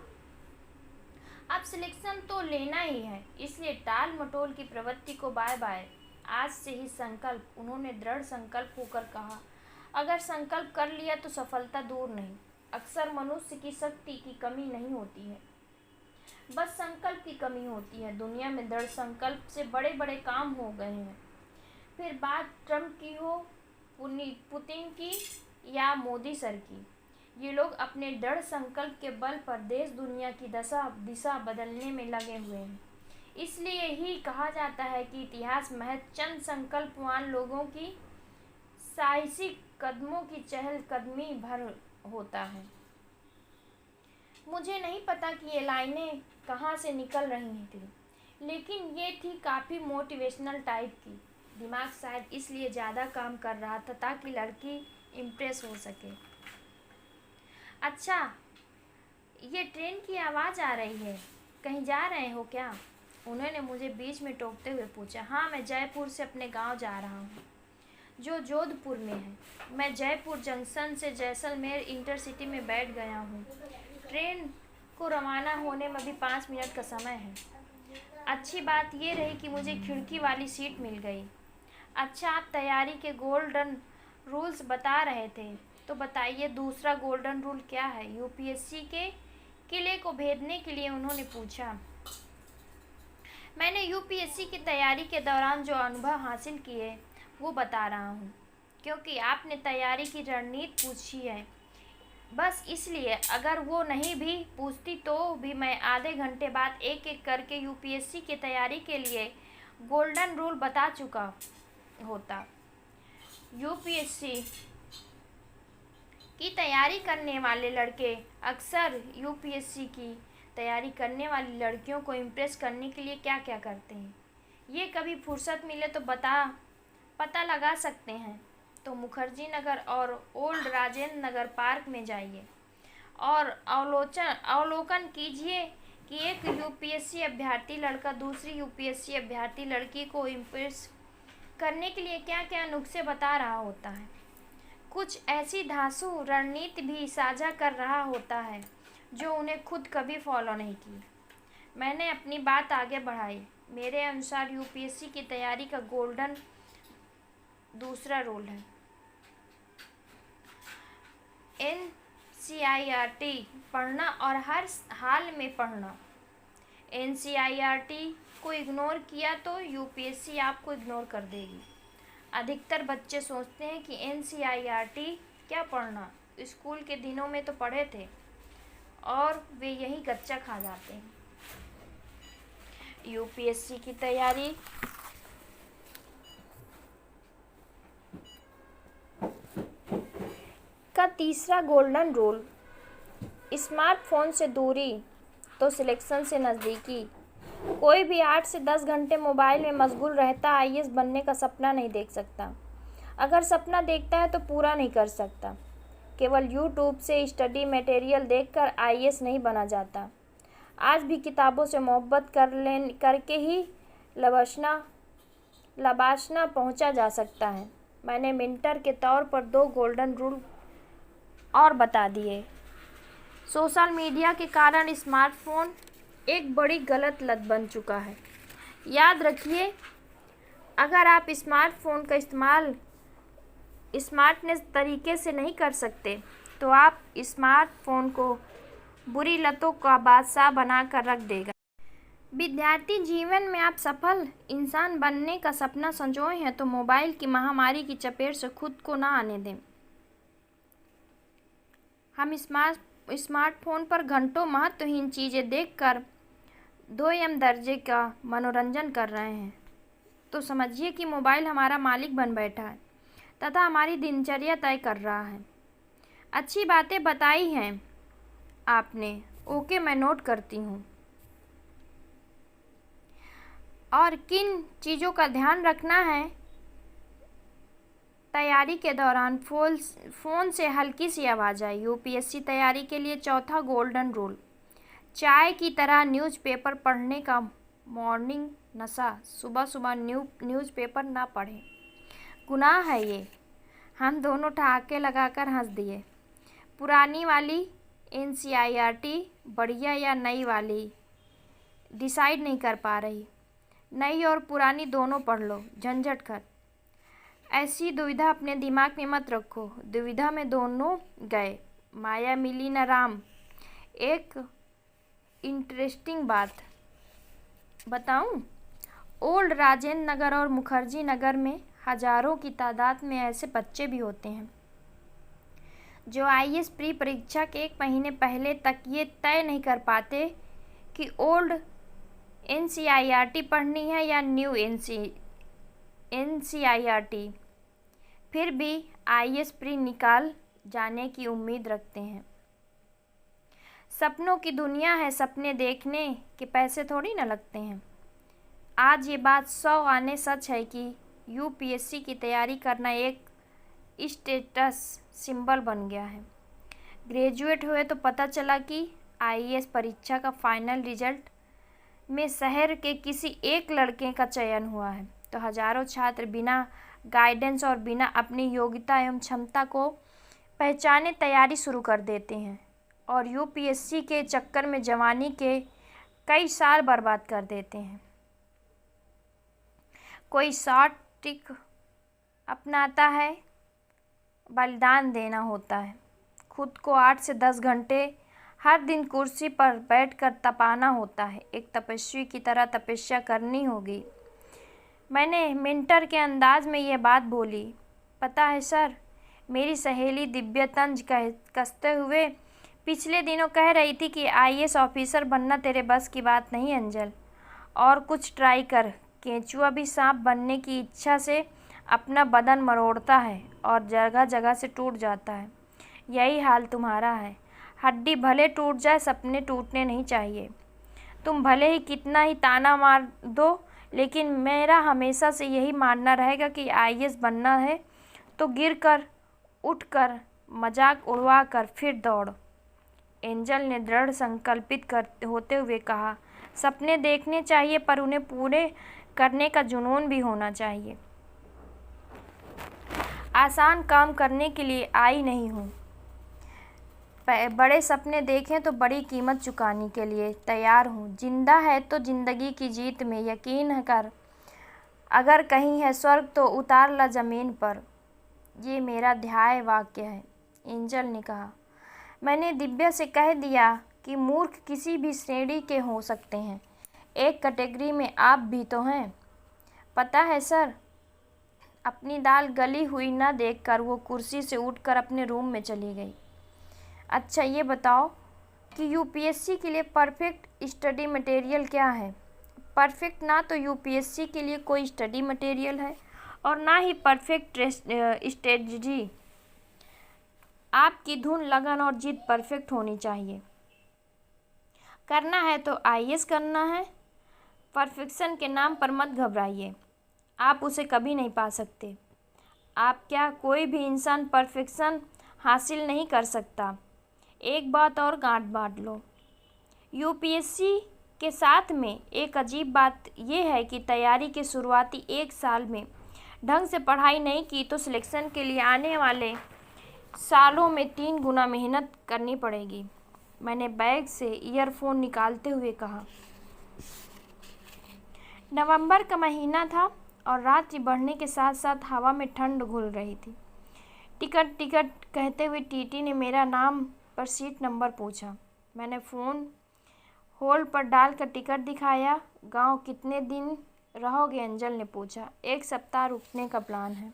अब सिलेक्शन तो लेना ही है, इसलिए टाल मटोल की प्रवृत्ति को बाय बाय। आज से ही संकल्प। उन्होंने दृढ़ संकल्प होकर कहा, अगर संकल्प कर लिया तो सफलता दूर नहीं। अक्सर मनुष्य की शक्ति की कमी नहीं होती है, बस संकल्प की कमी होती है। दुनिया में दृढ़ संकल्प से बड़े बड़े काम हो गए हैं, फिर बात ट्रम्प की हो, पुतिन की या मोदी सर की। ये लोग अपने दृढ़ संकल्प के बल पर देश दुनिया की दिशा बदलने में लगे हुए हैं। इसलिए ही कहा जाता है कि इतिहास महज चंद संकल्पवान लोगों की साहसिक कदमों की चहलकदमी भर होता है। मुझे नहीं पता कि ये लाइनें कहाँ से निकल रही थी, लेकिन ये थी काफ़ी मोटिवेशनल टाइप की। दिमाग शायद इसलिए ज़्यादा काम कर रहा था ताकि लड़की इम्प्रेस हो सके। अच्छा, ये ट्रेन की आवाज़ आ रही है, कहीं जा रहे हो क्या? उन्होंने मुझे बीच में टोकते हुए पूछा। हाँ, मैं जयपुर से अपने गांव जा रहा हूँ, जो जोधपुर में है। मैं जयपुर जंक्शन से जैसलमेर इंटरसिटी में बैठ गया हूँ। ट्रेन को रवाना होने में भी 5 मिनट का समय है। अच्छी बात ये रही कि मुझे खिड़की वाली सीट मिल गई। अच्छा, आप तैयारी के गोल्डन रूल्स बता रहे थे। तो बताइए दूसरा गोल्डन रूल क्या है? यूपीएससी के किले को भेदने के लिए उन्होंने पूछा। मैंने यूपीएससी की तैयारी के दौरान जो अनुभव हासिल किए वो बता रहा हूँ, क्योंकि आपने तैयारी की रणनीति पूछी है। बस इसलिए अगर वो नहीं भी पूछती तो भी मैं आधे घंटे बाद एक एक करके यूपीएससी की तैयारी के लिए गोल्डन रूल बता चुका होता। यूपीएससी की तैयारी करने वाले लड़के अक्सर यूपीएससी की तैयारी करने वाली लड़कियों को इम्प्रेस करने के लिए क्या क्या करते हैं, ये कभी फुर्सत मिले तो पता लगा सकते हैं। तो मुखर्जी नगर और ओल्ड राजेंद्र नगर पार्क में जाइए और अवलोकन कीजिए कि एक यूपीएससी अभ्यर्थी लड़का दूसरी यूपीएससी अभ्यर्थी लड़की को इम्प्रेस करने के लिए क्या क्या नुस्खे बता रहा होता है। कुछ ऐसी धांसू रणनीति भी साझा कर रहा होता है जो उन्हें खुद कभी फॉलो नहीं की। मैंने अपनी बात आगे बढ़ाई। मेरे अनुसार यूपीएससी की तैयारी का गोल्डन दूसरा रूल है एनसीईआरटी पढ़ना और हर हाल में पढ़ना। एनसीईआरटी को इग्नोर किया तो यूपीएससी आपको इग्नोर कर देगी। अधिकतर बच्चे सोचते हैं कि एनसीईआरटी क्या पढ़ना, स्कूल के दिनों में तो पढ़े थे, और वे यही कच्चा खा जाते हैं। यूपीएससी की तैयारी का तीसरा गोल्डन रूल, स्मार्टफोन से दूरी तो सिलेक्शन से नज़दीकी। कोई भी 8 से 10 घंटे मोबाइल में मशगूल रहता आईएएस बनने का सपना नहीं देख सकता। अगर सपना देखता है तो पूरा नहीं कर सकता। केवल यूट्यूब से स्टडी मटेरियल देखकर आईएएस नहीं बना जाता। आज भी किताबों से मोहब्बत करके ही लबाशना पहुंचा जा सकता है। मैंने मेंटर के तौर पर 2 गोल्डन रूल और बता दिए। सोशल मीडिया के कारण स्मार्टफोन एक बड़ी गलत लत बन चुका है। याद रखिए, अगर आप स्मार्टफोन का इस्तेमाल स्मार्टनेस तरीके से नहीं कर सकते तो आप स्मार्टफोन को बुरी लतों का बादशाह बनाकर रख देगा। विद्यार्थी जीवन में आप सफल इंसान बनने का सपना संजोए हैं तो मोबाइल की महामारी की चपेट से खुद को ना आने दें। हम स्मार्टफोन पर घंटों महत्वहीन चीज़ें देखकर 2M दर्जे का मनोरंजन कर रहे हैं तो समझिए कि मोबाइल हमारा मालिक बन बैठा है तथा हमारी दिनचर्या तय कर रहा है। अच्छी बातें बताई हैं आपने, ओके, मैं नोट करती हूँ। और किन चीज़ों का ध्यान रखना है तैयारी के दौरान? फ़ोन से हल्की सी आवाज़ आई। यूपीएससी तैयारी के लिए चौथा गोल्डन रूल, चाय की तरह न्यूज़पेपर पढ़ने का मॉर्निंग नशा। सुबह सुबह न्यूज़पेपर ना पढ़ें, गुनाह है ये। हम दोनों ठहाके लगाकर हंस दिए। पुरानी वाली एनसीईआरटी बढ़िया या नई वाली, डिसाइड नहीं कर पा रही। नई और पुरानी दोनों पढ़ लो, झंझट कर। ऐसी दुविधा अपने दिमाग में मत रखो। दुविधा में दोनों गए, माया मिली न राम। एक इंटरेस्टिंग बात बताऊं, ओल्ड राजेंद्र नगर और मुखर्जी नगर में हजारों की तादाद में ऐसे बच्चे भी होते हैं जो आईएएस प्री परीक्षा के 1 महीने पहले तक ये तय नहीं कर पाते कि ओल्ड एनसीईआरटी पढ़नी है या न्यू एनसीईआरटी, फिर भी आईएएस प्री निकाल जाने की उम्मीद रखते हैं। सपनों की दुनिया है, सपने देखने के पैसे थोड़ी ना लगते हैं। आज ये बात 100 आने सच है कि यूपीएससी की तैयारी करना एक स्टेटस सिंबल बन गया है। ग्रेजुएट हुए तो पता चला कि आईएएस परीक्षा का फाइनल रिजल्ट में शहर के किसी एक लड़के का चयन हुआ है तो हजारों छात्र बिना गाइडेंस और बिना अपनी योग्यता एवं क्षमता को पहचाने तैयारी शुरू कर देते हैं और यूपीएससी के चक्कर में जवानी के कई साल बर्बाद कर देते हैं। कोई शॉर्ट ट्रिक अपनाता है, बलिदान देना होता है। खुद को 8 से 10 घंटे हर दिन कुर्सी पर बैठकर तपाना होता है। एक तपस्वी की तरह तपस्या करनी होगी। मैंने मिंटर के अंदाज में यह बात बोली। पता है सर, मेरी सहेली दिव्या तंज कसते हुए पिछले दिनों कह रही थी कि IAS ऑफिसर बनना तेरे बस की बात नहीं अंजल, और कुछ ट्राई कर। केंचुआ भी सांप बनने की इच्छा से अपना बदन मरोड़ता है और जगह जगह से टूट जाता है। यही हाल तुम्हारा है। हड्डी भले टूट जाए, सपने टूटने नहीं चाहिए। तुम भले ही कितना ही ताना मार दो, लेकिन मेरा हमेशा से यही मानना रहेगा कि IAS बनना है तो गिर कर, उठ कर, मजाक उड़वा कर फिर दौड़। एंजल ने दृढ़ संकल्पित होते हुए कहा, सपने देखने चाहिए पर उन्हें पूरे करने का जुनून भी होना चाहिए। आसान काम करने के लिए आई नहीं हूँ। बड़े सपने देखें तो बड़ी कीमत चुकाने के लिए तैयार हूँ। जिंदा है तो जिंदगी की जीत में यकीन कर। अगर कहीं है स्वर्ग तो उतार ला जमीन पर। ये मेरा ध्याय वाक्य है, एंजल ने कहा। मैंने दिव्या से कह दिया कि मूर्ख किसी भी श्रेणी के हो सकते हैं। एक कैटेगरी में आप भी तो हैं। पता है सर, अपनी दाल गली हुई न देखकर वो कुर्सी से उठकर अपने रूम में चली गई। अच्छा ये बताओ कि UPSC के लिए परफेक्ट स्टडी मटेरियल क्या है? परफेक्ट ना तो UPSC के लिए कोई स्टडी मटेरियल है और ना ही परफेक्ट स्ट्रेटजी। आपकी धुन, लगन और जिद परफेक्ट होनी चाहिए। करना है तो IAS करना है। परफेक्शन के नाम पर मत घबराइए, आप उसे कभी नहीं पा सकते। आप क्या, कोई भी इंसान परफेक्शन हासिल नहीं कर सकता। एक बात और गांठ बांध लो, UPSC के साथ में एक अजीब बात यह है कि तैयारी के शुरुआती 1 साल में ढंग से पढ़ाई नहीं की तो सिलेक्शन के लिए आने वाले सालों में 3 गुना मेहनत करनी पड़ेगी। मैंने बैग से ईयरफोन निकालते हुए कहा। नवंबर का महीना था और रात्रि बढ़ने के साथ साथ हवा में ठंड घुल रही थी। टिकट टिकट कहते हुए TT ने मेरा नाम पर सीट नंबर पूछा। मैंने फ़ोन होल्ड पर डालकर टिकट दिखाया। गांव कितने दिन रहोगे? अंजल ने पूछा। 1 सप्ताह रुकने का प्लान है।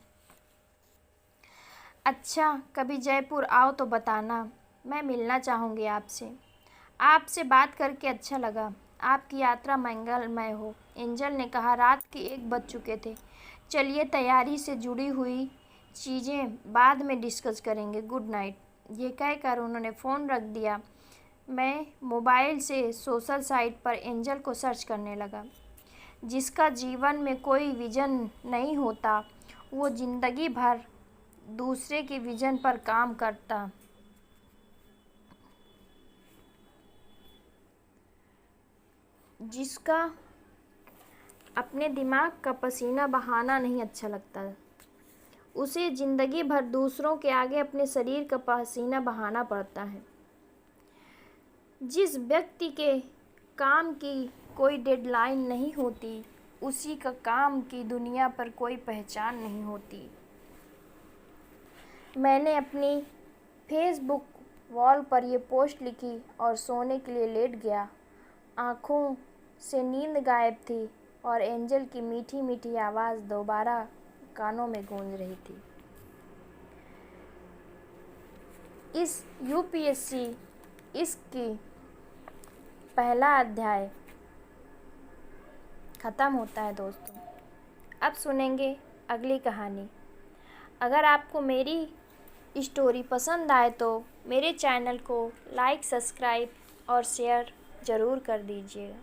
अच्छा, कभी जयपुर आओ तो बताना, मैं मिलना चाहूँगी आपसे। आपसे बात करके अच्छा लगा। आपकी यात्रा मंगलमय हो, एंजल ने कहा। रात के 1 बज चुके थे। चलिए तैयारी से जुड़ी हुई चीज़ें बाद में डिस्कस करेंगे। Good night. ये कहकर उन्होंने फ़ोन रख दिया। मैं मोबाइल से सोशल साइट पर एंजल को सर्च करने लगा। जिसका जीवन में कोई विजन नहीं होता वो ज़िंदगी भर दूसरे के विजन पर काम करता। जिसका अपने दिमाग का पसीना बहाना नहीं अच्छा लगता, उसे ज़िंदगी भर दूसरों के आगे अपने शरीर का पसीना बहाना पड़ता है। जिस व्यक्ति के काम की कोई डेडलाइन नहीं होती, उसी का काम की दुनिया पर कोई पहचान नहीं होती। मैंने अपनी फेसबुक वॉल पर यह पोस्ट लिखी और सोने के लिए लेट गया। आँखों से नींद गायब थी और एंजल की मीठी मीठी आवाज़ दोबारा कानों में गूंज रही थी। इस UPSC इसकी पहला अध्याय ख़त्म होता है दोस्तों। अब सुनेंगे अगली कहानी। अगर आपको मेरी स्टोरी पसंद आए तो मेरे चैनल को लाइक, सब्सक्राइब और शेयर ज़रूर कर दीजिएगा।